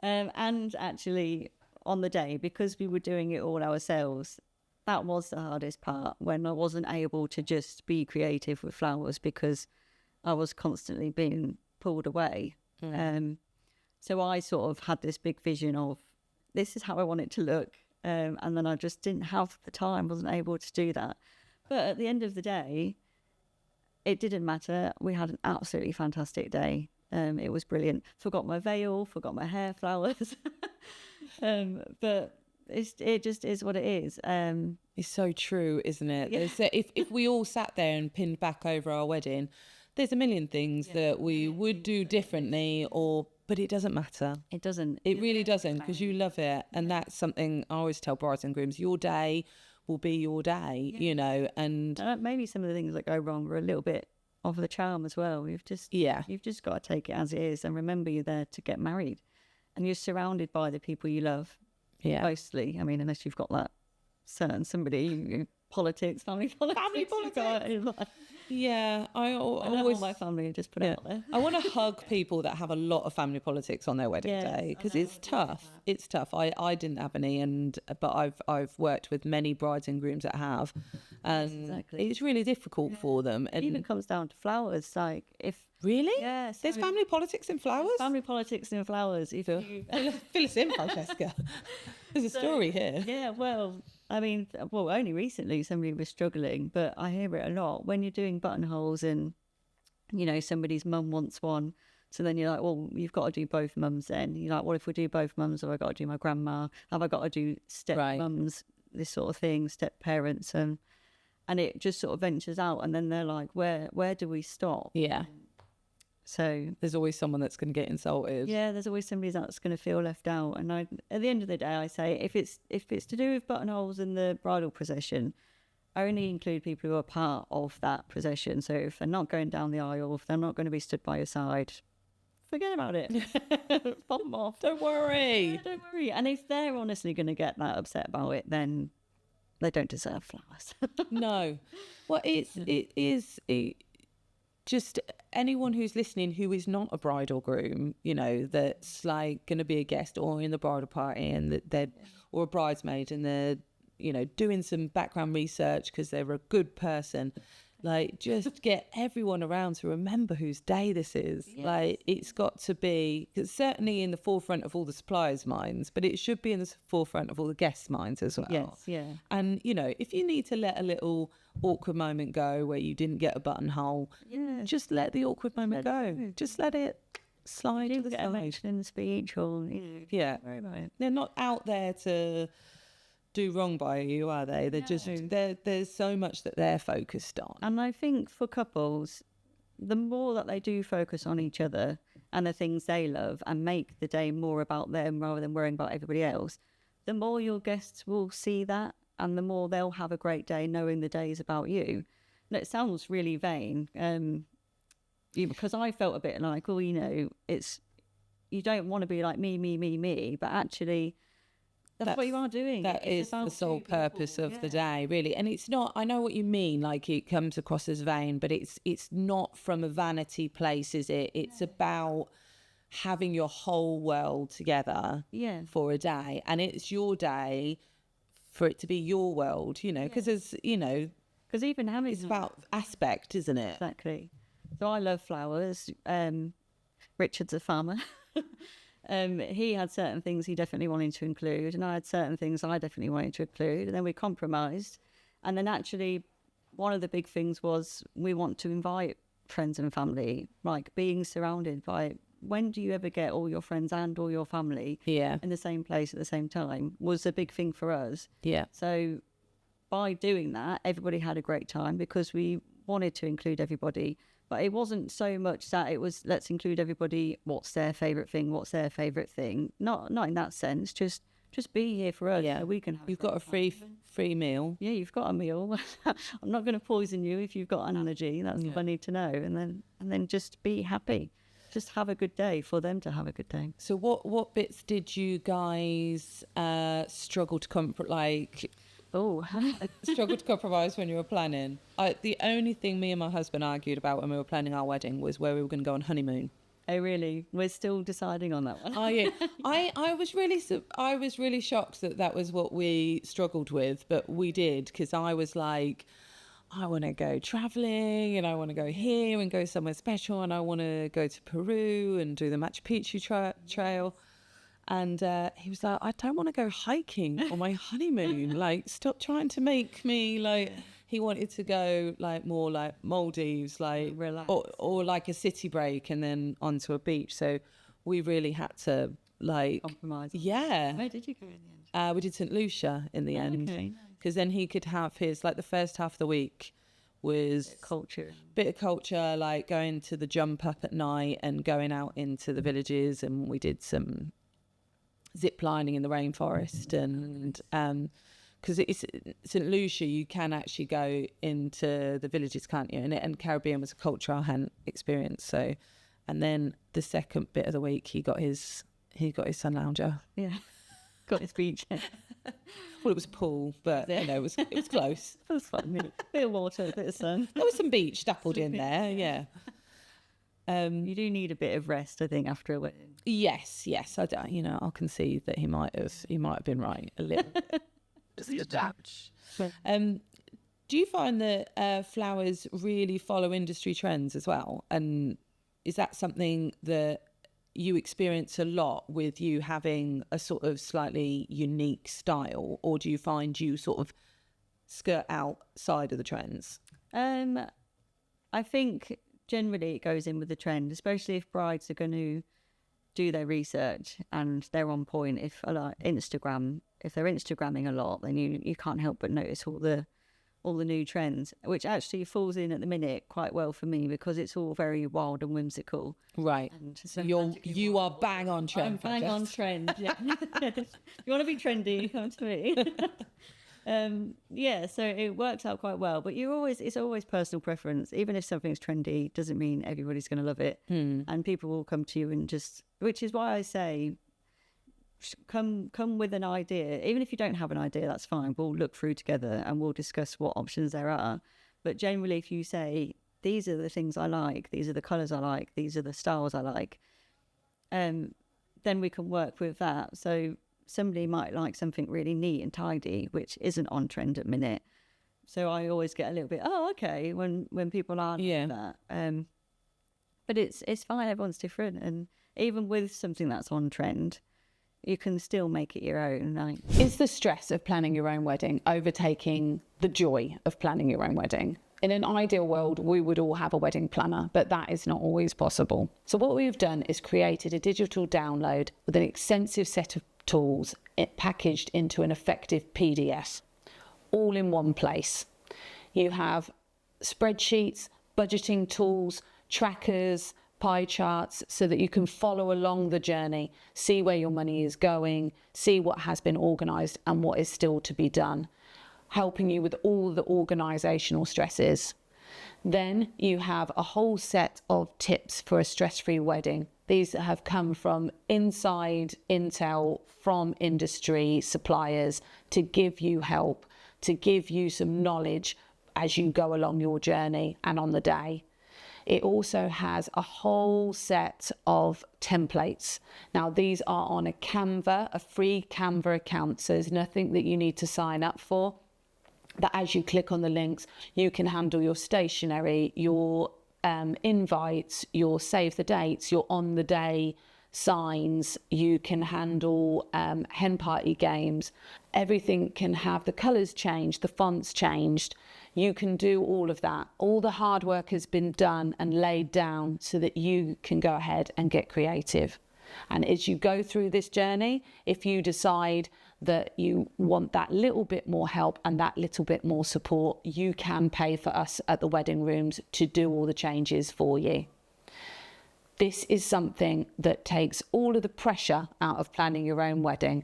S2: And actually on the day, because we were doing it all ourselves, that was the hardest part, when I wasn't able to just be creative with flowers because I was constantly being pulled away. So I sort of had this big vision of, this is how I want it to look. And then I just didn't have the time, wasn't able to do that. But at the end of the day, it didn't matter. We had an absolutely fantastic day. It was brilliant. Forgot my veil, forgot my hair flowers. But it just is what it is.
S1: It's so true, isn't it? Yeah. If we all sat there and pinned back over our wedding, there's a million things that we would do differently, but it doesn't matter.
S2: It doesn't.
S1: It really doesn't, because you love it. And that's something I always tell brides and grooms, your day will be your day, you know. And
S2: maybe some of the things that go wrong are a little bit of the charm as well. You've just got to take it as it is and remember you're there to get married. And you're surrounded by the people you love, mostly. I mean, unless you've got that certain somebody, politics, family politics.
S1: Yeah, I always
S2: my family just put it out there.
S1: I want to hug people that have a lot of family politics on their wedding day, because it's tough. It's tough. I didn't have any, but I've worked with many brides and grooms that have, and it's really difficult for them. And
S2: it even comes down to flowers. Like if
S1: really, there's family politics in flowers.
S2: Family politics in flowers. If you
S1: fill us in, Francesca. There's a story here.
S2: Yeah, well, I mean, only recently somebody was struggling, but I hear it a lot when you're doing buttonholes and, you know, somebody's mum wants one. So then you're like, well, you've got to do both mums then. You're like, well, if we do both mums, have I got to do my grandma? Have I got to do step mums? This sort of thing, step parents. And it just sort of ventures out. And then they're like, where do we stop?
S1: Yeah.
S2: So
S1: there's always someone that's going to get insulted.
S2: Yeah, there's always somebody that's going to feel left out. And at the end of the day, I say if it's to do with buttonholes in the bridal procession, I only include people who are part of that procession. So if they're not going down the aisle, if they're not going to be stood by your side, forget about it. Pop them off.
S1: Don't worry.
S2: Yeah, don't worry. And if they're honestly going to get that upset about it, then they don't deserve flowers.
S1: No. Well, it is just anyone who's listening who is not a bride or groom, you know, that's like going to be a guest or in the bridal party, and that they're or a bridesmaid, and they're, you know, doing some background research because they're a good person. Like, just get everyone around to remember whose day this is. Yes. Like, it's got to be, cause certainly in the forefront of all the suppliers' minds, but it should be in the forefront of all the guests' minds as well.
S2: Yes, yeah.
S1: And, you know, if you need to let a little awkward moment go where you didn't get a buttonhole, just let the awkward moment go. Just let it slide to the side.
S2: In the speech or,
S1: worry about it. They're not out there to do wrong by you, are they? They're just there's so much that they're focused on.
S2: And I think for couples, the more that they do focus on each other and the things they love and make the day more about them rather than worrying about everybody else, the more your guests will see that, and the more they'll have a great day knowing the day is about you. And it sounds really vain, because I felt a bit like, you know, you don't want to be like me, but actually that's what you are doing.
S1: That is the sole purpose of the day, really. And it's not, I know what you mean, like it comes across as vain, but it's not from a vanity place, is it? It's about having your whole world together for a day. And it's your day for it to be your world, you know, because as, you know,
S2: Because even having...
S3: It's about aspect, isn't it?
S2: Exactly. So I love flowers. Richard's a farmer. He had certain things he definitely wanted to include, and I had certain things I definitely wanted to include, and then we compromised. And then actually, one of the big things was we want to invite friends and family, like being surrounded by... When do you ever get all your friends and all your family in the same place at the same time was a big thing for us.
S3: Yeah.
S2: So by doing that, everybody had a great time because we wanted to include everybody. But it wasn't so much that it was, let's include everybody, what's their favourite thing, what's their favourite thing. Not in that sense, just be here for us.
S3: Yeah.
S2: So we can have
S3: You've got a free meal.
S2: Yeah, you've got a meal. I'm not going to poison you if you've got an allergy. That's what I need to know. And then just be happy. Just have a good day for them to have a good day.
S3: So what bits did you guys struggle to struggle to compromise when you were planning? The only thing me and my husband argued about when we were planning our wedding was where we were going to go on honeymoon.
S2: Oh, really? We're still deciding on that one.
S3: Oh, yeah. I was really shocked that was what we struggled with, but we did, because I was like, I want to go traveling and I want to go here and go somewhere special, and I want to go to Peru and do the Machu Picchu trail. And he was like, I don't want to go hiking on my honeymoon. Like, stop trying to make me like... He wanted to go like more like Maldives, like
S2: relax,
S3: or like a city break and then onto a beach. So we really had to like
S2: compromise.
S3: Yeah.
S2: Where did you go in the end?
S3: We did St. Lucia in the end,
S2: Okay,
S3: because then he could have his, like, the first half of the week was bit of culture, like going to the jump up at night and going out into the villages, and we did some zip lining in the rainforest, and because it's St. Lucia, you can actually go into the villages, can't you? And Caribbean was a culture I hadn't experienced. So, and then the second bit of the week, he got his sun lounger.
S2: Yeah, got his beach.
S3: Well, it was a pool, but you know, it was close.
S2: It was fun. Bit of water, a bit of sun.
S3: There was some beach dappled in there. Yeah.
S2: You do need a bit of rest, I think, after a wedding.
S3: Yes. I don't, I'll concede that he might have been right a little. Just a touch. Do you find that flowers really follow industry trends as well? And is that something that you experience a lot with you having a sort of slightly unique style, or do you find you sort of skirt outside of the trends?
S2: I think generally it goes in with the trend, especially if brides are going to do their research and they're on point. If like if they're Instagramming a lot, then you can't help but notice all the new trends, which actually falls in at the minute quite well for me because it's all very wild and whimsical. Right. And
S3: so you are bang on trend.
S2: I'm bang on trend. Yeah. You want to be trendy? Come to me. Yeah, so it works out quite well, but it's always personal preference. Even if something's trendy, doesn't mean everybody's going to love it. And people will come to you and which is why I say, come with an idea. Even if you don't have an idea, that's fine. We'll look through together and we'll discuss what options there are. But generally, if you say, these are the things I like, these are the colours I like, these are the styles I like, then we can work with that. So somebody might like something really neat and tidy, which isn't on trend at the minute. So I always get a little bit, okay, when people are like that. But it's fine, everyone's different. And even with something that's on trend, you can still make it your own.
S1: Is the stress of planning your own wedding overtaking the joy of planning your own wedding? In an ideal world, we would all have a wedding planner, but that is not always possible. So what we've done is created a digital download with an extensive set of tools packaged into an effective PDF, all in one place. You have spreadsheets, budgeting tools, trackers, pie charts, so that you can follow along the journey, see where your money is going, see what has been organised and what is still to be done, helping you with all the organisational stresses. Then you have a whole set of tips for a stress-free wedding. These have come from inside intel from industry suppliers to give you help, to give you some knowledge as you go along your journey and on the day. It also has a whole set of templates. Now, these are on a Canva, a free Canva account, so there's nothing that you need to sign up for. that as you click on the links, you can handle your stationery, your invites, your save the dates, your on the day signs. You can handle hen party games. Everything can have the colours changed, the fonts changed. You can do all of that. All the hard work has been done and laid down so that you can go ahead and get creative. And as you go through this journey, if you decide that you want that little bit more help and that little bit more support, you can pay for us at the Wedding Rooms to do all the changes for you. This is something that takes all of the pressure out of planning your own wedding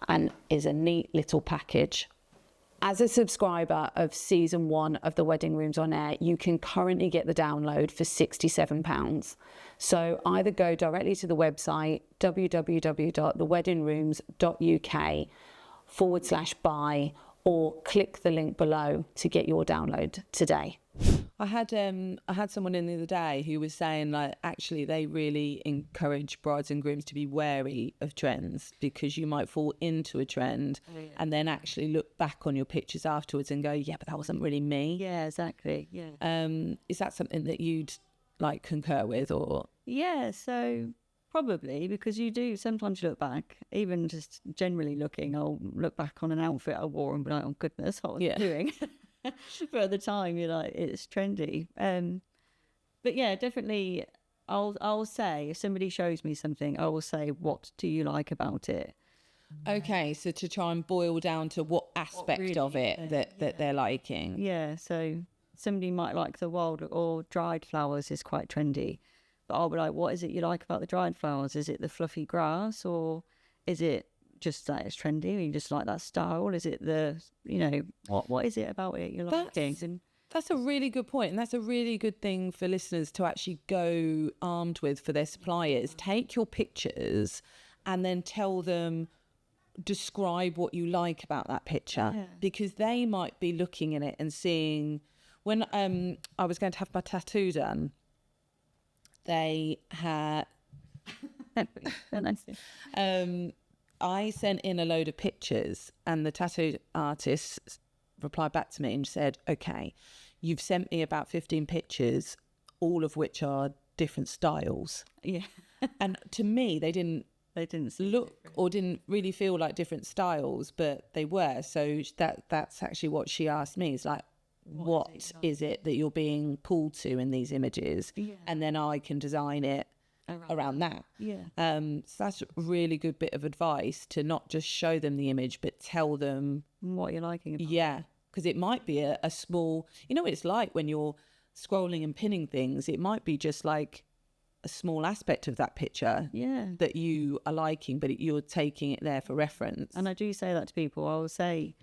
S1: and is a neat little package. As a subscriber of season 1 of the Wedding Rooms on Air, you can currently get the download for £67. So either go directly to the website www.theweddingrooms.uk/buy or click the link below to get your download today.
S3: I had someone in the other day who was saying, like, actually they really encourage brides and grooms to be wary of trends, because you might fall into a trend and then actually look back on your pictures afterwards and go, yeah, but that wasn't really me.
S2: Yeah, exactly. Yeah.
S3: Is that something that you'd like concur with, or?
S2: Yeah, so probably, because you do sometimes look back, even just generally looking, I'll look back on an outfit I wore and be like, oh goodness, what was I doing? But at the time, you're like, it's trendy. But yeah, definitely, I'll say, if somebody shows me something, I will say, what do you like about it?
S3: Okay, so to try and boil down to what aspect really of it that they're liking.
S2: Yeah, so somebody might like the wild or dried flowers is quite trendy. But I'll be like, what is it you like about the dried flowers? Is it the fluffy grass, or is it just that it's trendy, or you just like that style? Is it the, what is it about it you like?
S3: That's a really good point, and that's a really good thing for listeners to actually go armed with for their suppliers. Take your pictures and then tell them, describe what you like about that picture, because they might be looking at it and seeing. When I was going to have my tattoo done, they had I sent in a load of pictures, and the tattoo artist replied back to me and said, okay, you've sent me about 15 pictures, all of which are different styles.
S2: Yeah.
S3: And to me, they didn't look or didn't really feel like different styles, but they were. So that's actually what she asked me, is like, what is it that you're being pulled to in these images? Yeah. And then I can design it around that.
S2: Yeah.
S3: So that's a really good bit of advice, to not just show them the image, but tell them
S2: what you're liking about
S3: it. Because it might be a small, what it's like when you're scrolling and pinning things. It might be just like a small aspect of that picture that you are liking, but you're taking it there for reference.
S2: And I do say that to people. I will say,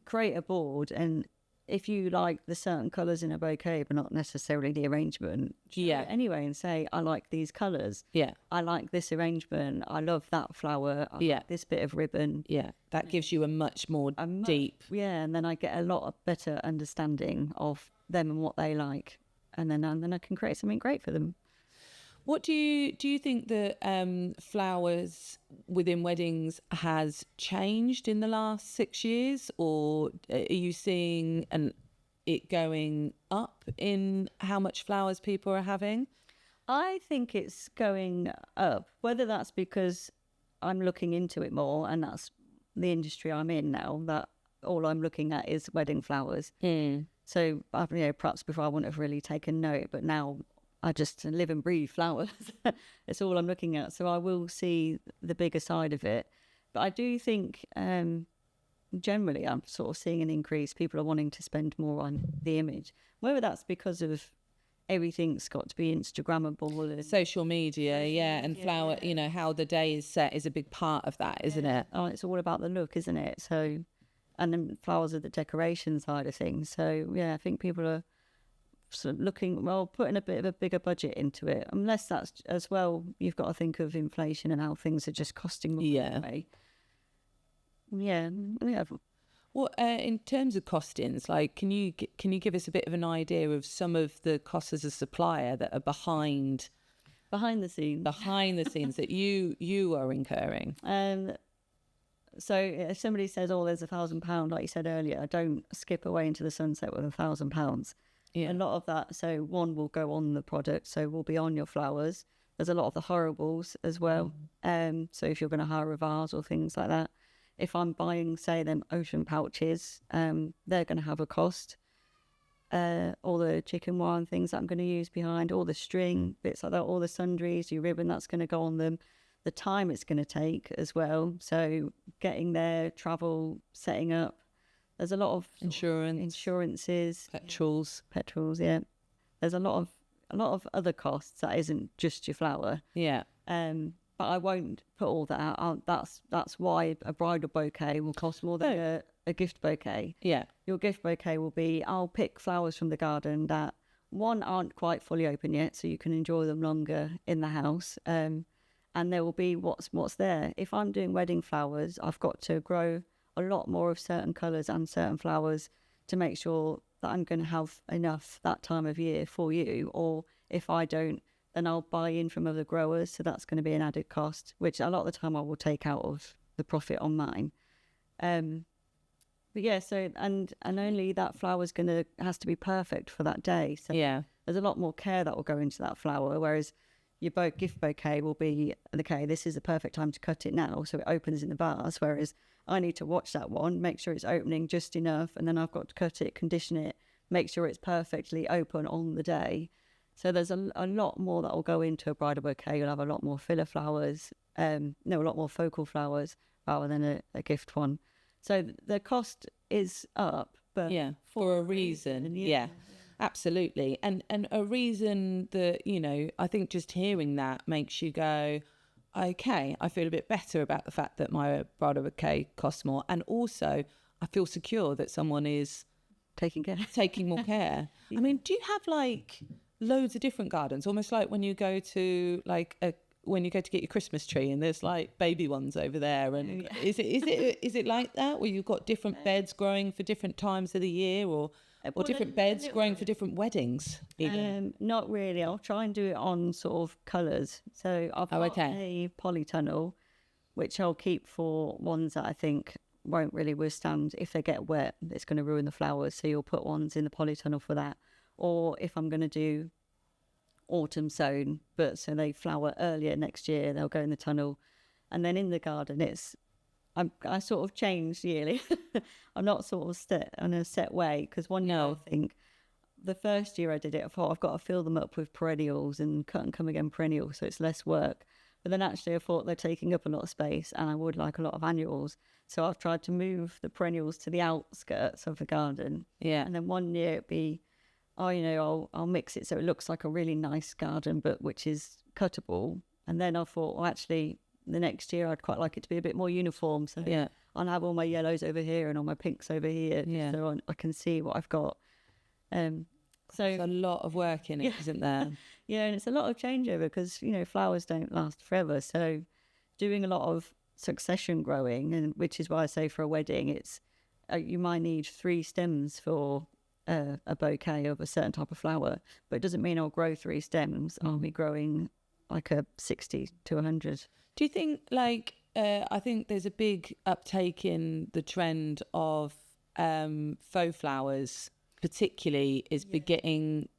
S2: create a board, and if you like the certain colours in a bouquet but not necessarily the arrangement, anyway, and say, I like these colours, I like this arrangement, I love that flower, I like this bit of ribbon.
S3: That gives you a much more deep,
S2: and then I get a lot of better understanding of them and what they like, and then I can create something great for them.
S3: What do you think that flowers within weddings has changed in the last 6 years, or are you seeing it going up in how much flowers people are having?
S2: I think it's going up, whether that's because I'm looking into it more, and that's the industry I'm in now, that all I'm looking at is wedding flowers. So perhaps before I wouldn't have really taken note, but now I just live and breathe flowers. It's all I'm looking at. So I will see the bigger side of it. But I do think generally I'm sort of seeing an increase. People are wanting to spend more on the image. Whether that's because of everything's got to be Instagrammable. And
S3: social media, and flower, how the day is set is a big part of that, isn't it?
S2: Oh, it's all about the look, isn't it? So, and then flowers are the decoration side of things. So, I think people are sort of putting a bit of a bigger budget into it. Unless that's as well, you've got to think of inflation and how things are just costing more. Anyway.
S3: Well, in terms of costings, like, can you give us a bit of an idea of some of the costs as a supplier that are behind
S2: the scenes
S3: that you are incurring?
S2: So if somebody says, "Oh, there's £1,000," like you said earlier, I don't skip away into the sunset with £1,000.
S3: Yeah.
S2: A lot of that, so one will go on the product, so will be on your flowers. There's a lot of the horribles as well. So if you're going to hire a vase or things like that, if I'm buying, say, them ocean pouches, they're going to have a cost. All the chicken wire and things that I'm going to use behind, all the string, bits like that, all the sundries, your ribbon that's going to go on them, the time it's going to take as well. So getting there, travel, setting up. There's a lot of insurances,
S3: petrols,
S2: yeah. There's a lot of other costs that isn't just your flower.
S3: Yeah.
S2: But I won't put all that out. That's why a bridal bouquet will cost more than a gift bouquet.
S3: Yeah.
S2: Your gift bouquet will be, I'll pick flowers from the garden that, one, aren't quite fully open yet, so you can enjoy them longer in the house. And there will be what's there. If I'm doing wedding flowers, I've got to grow a lot more of certain colours and certain flowers to make sure that I'm going to have enough that time of year for you. Or if I don't, then I'll buy in from other growers. So that's going to be an added cost, which a lot of the time I will take out of the profit on mine. But yeah, so and only that flower's has to be perfect for that day. So
S3: yeah,
S2: there's a lot more care that will go into that flower. Whereas your gift bouquet will be, okay, this is the perfect time to cut it now, so it opens in the vase. Whereas I need to watch that one, make sure it's opening just enough, and then I've got to cut it, condition it, make sure it's perfectly open on the day. So there's a lot more that will go into a bridal bouquet. You'll have a lot more filler flowers, a lot more focal flowers rather than a gift one. So the cost is up, but
S3: for a reason. Yeah. Absolutely. And a reason that, I think just hearing that makes you go, okay, I feel a bit better about the fact that my bridal bouquet costs more. And also I feel secure that someone is
S2: taking
S3: more care. I mean, do you have like loads of different gardens? Almost like when you go to when you go to get your Christmas tree and there's like baby ones over there, and is it like that, where you've got different beds growing for different times of the year, or different beds growing for different weddings?
S2: Not really. I'll try and do it on sort of colours. So I've got a polytunnel, which I'll keep for ones that I think won't really withstand. If they get wet, it's going to ruin the flowers. So you'll put ones in the polytunnel for that. Or if I'm going to do autumn sown, but so they flower earlier next year, they'll go in the tunnel. And then in the garden, I sort of change yearly. I'm not sort of set on a set way, because one year I think the first year I did it, I thought I've got to fill them up with perennials and cut and come again perennials, so it's less work. But then actually I thought they're taking up a lot of space and I would like a lot of annuals. So I've tried to move the perennials to the outskirts of the garden.
S3: Yeah.
S2: And then one year it'd be, I'll mix it so it looks like a really nice garden, but which is cuttable. And then I thought, well, actually, the next year I'd quite like it to be a bit more uniform. So I'll have all my yellows over here and all my pinks over here, so I can see what I've got. So
S3: there's a lot of work in it, isn't there?
S2: Yeah, and it's a lot of changeover because, flowers don't last forever. So doing a lot of succession growing, and which is why I say for a wedding, it's you might need 3 stems for a bouquet of a certain type of flower, but it doesn't mean I'll grow 3 stems. I'll be growing like a 60 to 100.
S3: Do you think I think there's a big uptake in the trend of faux flowers, particularly is begetting,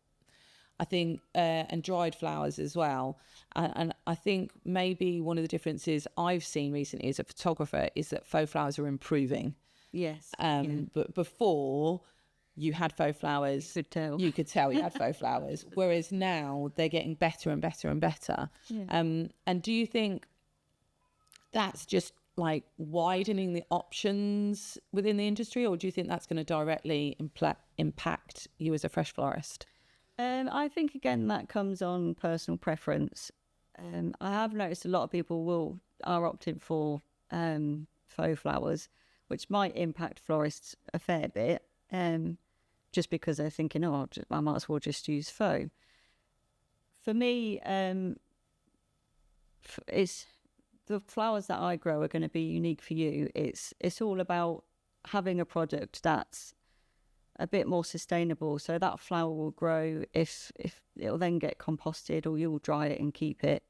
S3: I think, and dried flowers as well. And I think maybe one of the differences I've seen recently as a photographer is that faux flowers are improving.
S2: Yes.
S3: But before you had faux flowers, you could tell you had faux flowers, whereas now they're getting better and better and better.
S2: Yeah.
S3: And do you think that's just like widening the options within the industry, or do you think that's going to directly impact you as a fresh florist?
S2: I think again that comes on personal preference. I have noticed a lot of people are opting for faux flowers, which might impact florists a fair bit, just because they're thinking, I might as well just use faux. For me, it's the flowers that I grow are going to be unique for you. It's all about having a product that's a bit more sustainable, so that flower will grow if it'll then get composted, or you'll dry it and keep it.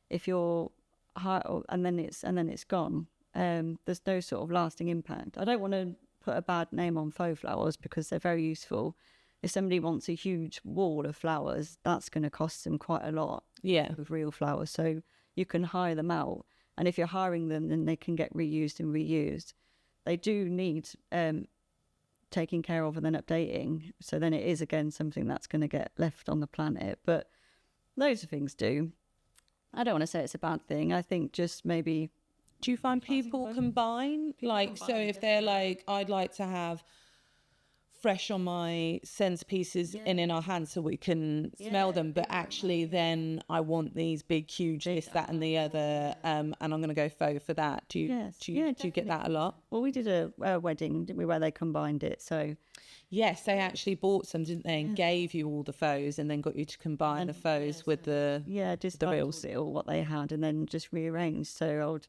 S2: If you're high, and then it's gone. there's no sort of lasting impact. I don't want to put a bad name on faux flowers because they're very useful. If somebody wants a huge wall of flowers, that's going to cost them quite a lot.
S3: Yeah.
S2: With real flowers. So you can hire them out. And if you're hiring them, then they can get reused and reused. They do need taking care of and then updating. So then it is, again, something that's going to get left on the planet. But loads of things do. I don't want to say it's a bad thing. I think just maybe...
S3: Do you find people combine? Like, so if they're like, I'd like to have fresh on my centerpieces and in our hands so we can smell them, but actually then I want these big, huge, this, that and the other, and I'm going to go faux for that. Do you get that a lot?
S2: Well, we did a wedding, didn't we, where they combined it, so...
S3: Yes, they actually bought some, didn't they, and gave you all the faux and then got you to combine the faux with the
S2: just
S3: the reals.
S2: It all what they had and then just rearranged. So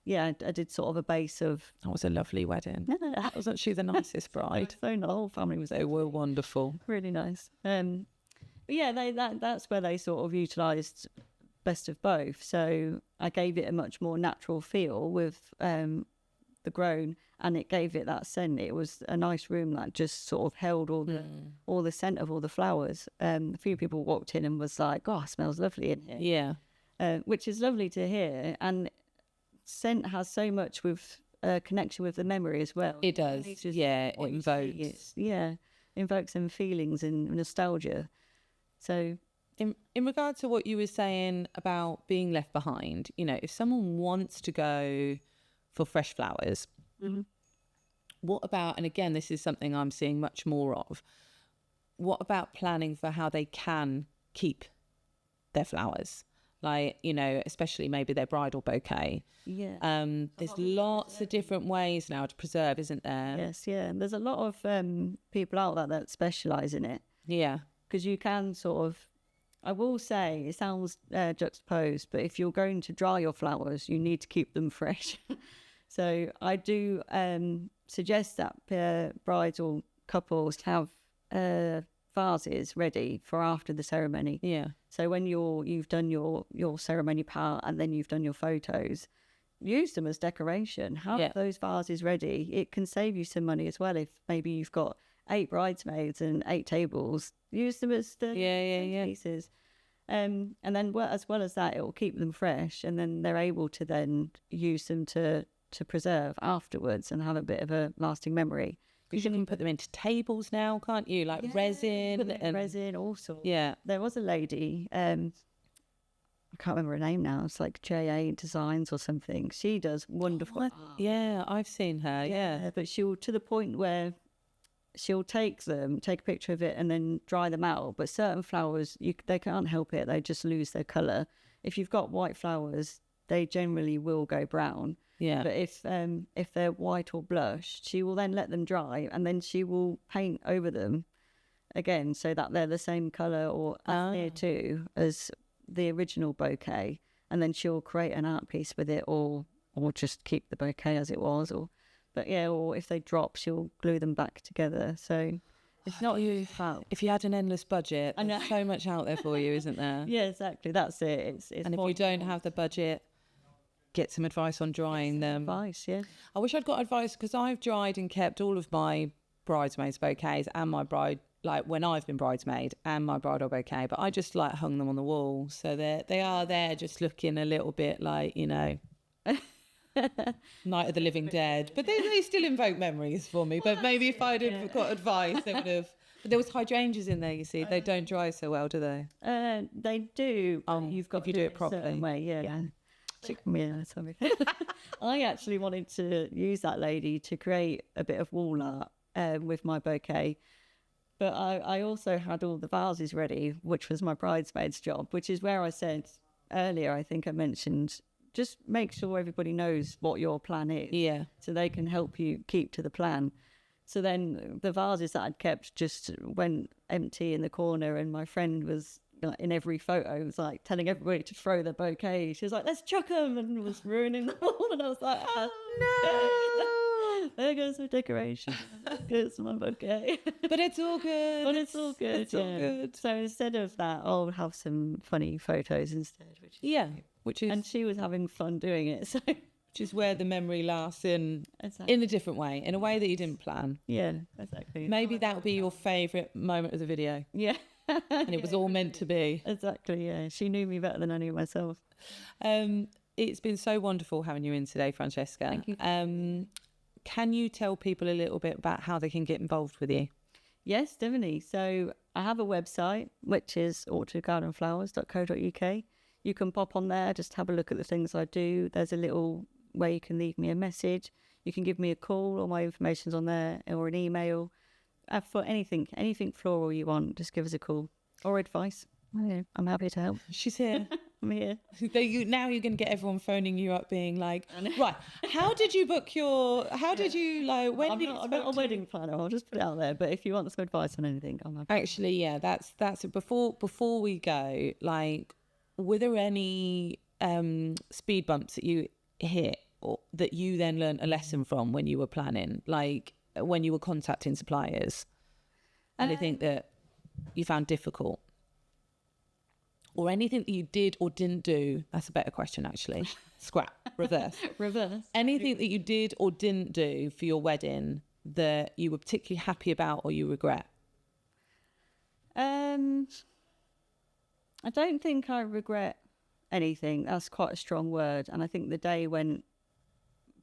S2: I did sort of a base of...
S3: That was a lovely wedding. Wasn't she the nicest bride?
S2: So the whole family was there.
S3: They were wonderful.
S2: Really nice. But yeah, that's where they sort of utilised best of both. So I gave it a much more natural feel with the grown, and it gave it that scent. It was a nice room that just sort of held all the scent of all the flowers. A few people walked in and was like, "Oh, it smells lovely in here."
S3: Yeah.
S2: Which is lovely to hear. And scent has so much with connection with the memory as well.
S3: It does. It invokes.
S2: Invokes some feelings and nostalgia. So
S3: in regard to what you were saying about being left behind, you know, if someone wants to go for fresh flowers, what about, and again, this is something I'm seeing much more of, what about planning for how they can keep their flowers? Like, you know, especially maybe their bridal bouquet.
S2: Yeah.
S3: There's lots of different ways now to preserve, isn't there?
S2: Yes, yeah. And there's a lot of people out there that specialise in it.
S3: Yeah.
S2: Because you can sort of, I will say, it sounds juxtaposed, but if you're going to dry your flowers, you need to keep them fresh. So I do suggest that brides or couples have vases ready for after the ceremony.
S3: Yeah.
S2: So when you've done your ceremony part and then you've done your photos, use them as decoration. Have those vases ready. It can save you some money as well. If maybe you've got 8 bridesmaids and 8 tables, use them as the pieces. And then as well as that, it will keep them fresh, and then they're able to then use them to preserve afterwards and have a bit of a lasting memory.
S3: You can put them into tables now, can't you? Like resin and
S2: resin, all sorts.
S3: Yeah.
S2: There was a lady, I can't remember her name now. It's like JA Designs or something. She does wonderful art.
S3: Yeah, I've seen her. Yeah.
S2: But she'll, to the point where she'll take a picture of it and then dry them out. But certain flowers, they can't help it. They just lose their colour. If you've got white flowers, they generally will go brown.
S3: Yeah.
S2: But if they're white or blush, she will then let them dry, and then she will paint over them again so that they're the same colour or as near to as the original bouquet, and then she'll create an art piece with it, or just keep the bouquet as it was, or if they drop, she'll glue them back together. So it's not you.
S3: If you had an endless budget, there's so much out there for you, isn't there?
S2: Yeah, exactly. That's it. It's
S3: and if you don't have the budget, get some advice on drying them.
S2: Advice, yeah.
S3: I wish I'd got advice, because I've dried and kept all of my bridesmaids bouquets and my bride, like when I've been bridesmaid, and my bridal bouquet, but I just like hung them on the wall, so they are there just looking a little bit like, you know, Night of the Living Dead, but they still invoke memories for me. But maybe if I'd have got advice, they would have. But there was hydrangeas in there, you see. They don't dry so well, do they?
S2: They do.
S3: You've got to do it properly.
S2: Way, yeah. Sorry. I actually wanted to use that lady to create a bit of wall art with my bouquet, but I also had all the vases ready, which was my bridesmaid's job, which is where I said earlier, I think I mentioned, just make sure everybody knows what your plan is, so they can help you keep to the plan. So then the vases that I'd kept just went empty in the corner, and my friend was in every photo was like telling everybody to throw their bouquet. She was like, "Let's chuck them," and was ruining them all. And I was like, "Oh no, there goes my decoration. There goes my bouquet."
S3: But it's all good.
S2: But it's all good.
S3: It's all good.
S2: So instead of that, I'll have some funny photos instead. Which is
S3: and she was
S2: having fun doing it. So
S3: Which is where the memory lasts in a different way, in a way that you didn't plan.
S2: Yeah, exactly.
S3: Maybe that would be your favourite moment of the video.
S2: Yeah.
S3: And it was all meant to be.
S2: Exactly, yeah. She knew me better than I knew myself.
S3: It's been so wonderful having you in today, Francesca.
S2: Thank you.
S3: Can you tell people a little bit about how they can get involved with you?
S2: Yes, definitely. So I have a website, which is orchardgardenflowers.co.uk. You can pop on there, just have a look at the things I do. There's a little where you can leave me a message. You can give me a call, all my information's on there, or an email. For anything floral you want, just give us a call or advice. I'm happy to help.
S3: She's here.
S2: I'm here.
S3: Now you're going to get everyone phoning you up being like, right, how did you book your, how did you, like, when
S2: I'm
S3: did
S2: not a wedding planner, I'll just put it out there. But if you want some advice on anything, I'm happy.
S3: Actually, yeah, that's it. Before we go, like, were there any speed bumps that you hit or that you then learned a lesson from when you were planning, like when you were contacting suppliers? Anything that you found difficult? Or anything that you did or didn't do? That's a better question, actually. Scrap. Reverse.
S2: Reverse.
S3: Anything that you did or didn't do for your wedding that you were particularly happy about or you regret?
S2: I don't think I regret anything. That's quite a strong word. And I think the day went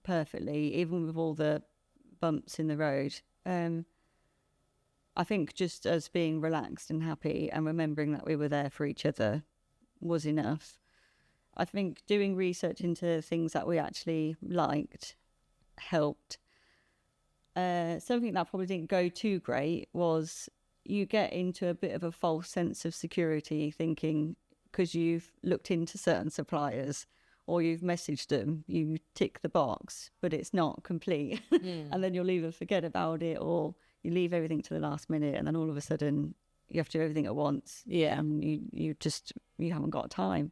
S2: perfectly, even with all the bumps in the road. I think just us being relaxed and happy and remembering that we were there for each other was enough. I think doing research into things that we actually liked helped. Something that probably didn't go too great was you get into a bit of a false sense of security thinking because you've looked into certain suppliers or you've messaged them, you tick the box, but it's not complete. And then you'll either forget about it or you leave everything to the last minute and then all of a sudden you have to do everything at once.
S3: Yeah.
S2: And you haven't got time.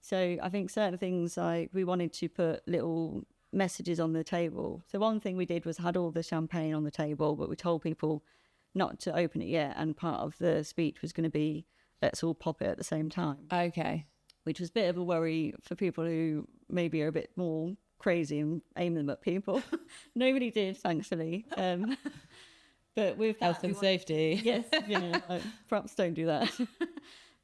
S2: So I think certain things, like we wanted to put little messages on the table. So one thing we did was had all the champagne on the table, but we told people not to open it yet. And part of the speech was going to be, let's all pop it at the same time.
S3: Okay.
S2: Which was a bit of a worry for people who maybe are a bit more crazy and aim them at people. Nobody did, thankfully. But with
S3: health and safety.
S2: Yes, perhaps don't do that.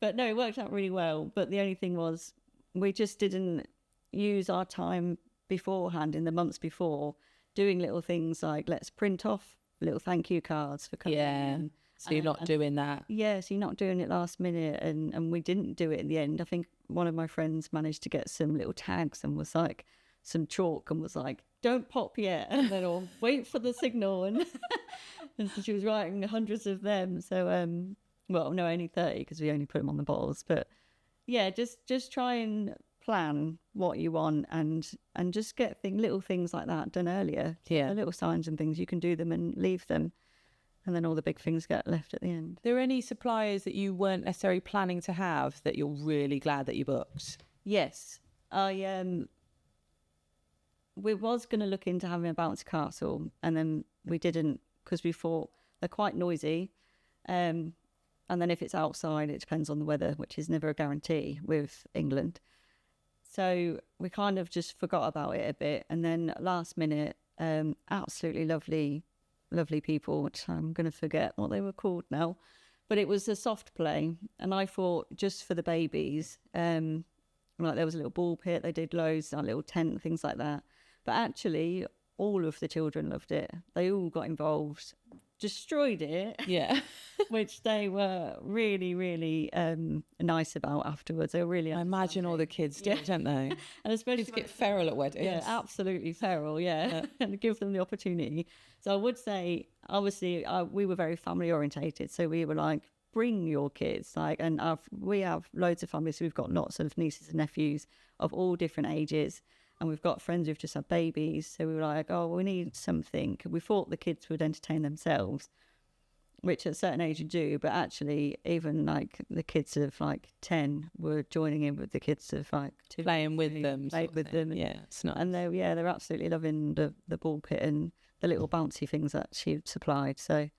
S2: But no, it worked out really well. But the only thing was we just didn't use our time beforehand in the months before doing little things like let's print off little thank you cards for coming in.
S3: So you're not doing that.
S2: Yeah, so you're not doing it last minute. And we didn't do it in the end. I think one of my friends managed to get some little tags and was like some chalk and was like, don't pop yet. And then I'll wait for the signal. And so she was writing hundreds of them. So, only 30 because we only put them on the bottles. But yeah, just try and plan what you want and just get little things like that done earlier.
S3: Yeah.
S2: The little signs and things, you can do them and leave them. And then all the big things get left at the end.
S3: Are there any suppliers that you weren't necessarily planning to have that you're really glad that you booked?
S2: Yes. We was going to look into having a bouncy castle, and then we didn't because we thought they're quite noisy. And then if it's outside, it depends on the weather, which is never a guarantee with England. So we kind of just forgot about it a bit. And then last minute, absolutely lovely people, which I'm going to forget what they were called now. But it was a soft play. And I thought just for the babies, like there was a little ball pit, they did loads, a little tent, things like that. But actually, all of the children loved it. They all got involved, destroyed it.
S3: Yeah.
S2: Which they were really, really nice about afterwards. They were really
S3: I imagine all the kids do, don't they?
S2: And especially
S3: kids get feral at weddings.
S2: Yeah, absolutely feral, yeah. And give them the opportunity. So I would say, obviously, we were very family orientated. So we were like, bring your kids. And we have loads of families. So we've got lots of nieces and nephews of all different ages. And we've got friends who've just had babies. So we were like, we need something. We thought the kids would entertain themselves, which at a certain age you do. But actually, even like the kids of like 10 were joining in with the kids of like 2.
S3: Playing with them.
S2: Played with them.
S3: Yeah, it's nice.
S2: And they're absolutely loving the ball pit and the little bouncy things that she supplied. So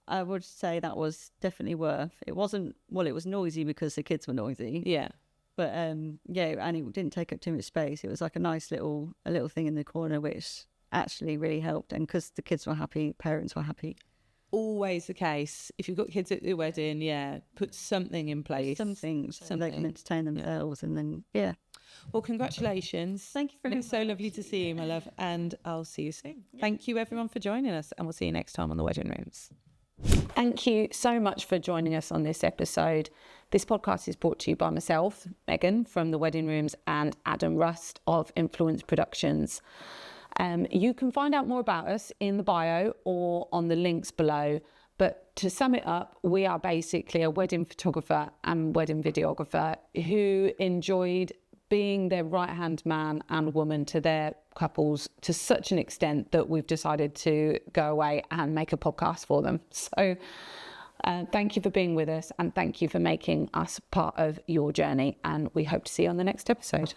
S2: I would say that was definitely worth. It was noisy because the kids were noisy.
S3: Yeah.
S2: But yeah, and it didn't take up too much space. It was like a nice little thing in the corner, which actually really helped. And because the kids were happy, parents were happy.
S3: Always the case. If you've got kids at your wedding, put something in place.
S2: Something they can entertain themselves, and then
S3: Well, congratulations.
S2: Thank you for
S3: It's so lovely to see you, my love, and I'll see you soon. Thank you everyone for joining us, and we'll see you next time on the Wedding Rooms.
S1: Thank you so much for joining us on this episode. This podcast is brought to you by myself, Megan, from the Wedding Rooms, and Adam Rust of Influence Productions. You can find out more about us in the bio or on the links below. But to sum it up, we are basically a wedding photographer and wedding videographer who enjoyed being their right-hand man and woman to their couples to such an extent that we've decided to go away and make a podcast for them. So thank you for being with us, and thank you for making us part of your journey. And we hope to see you on the next episode.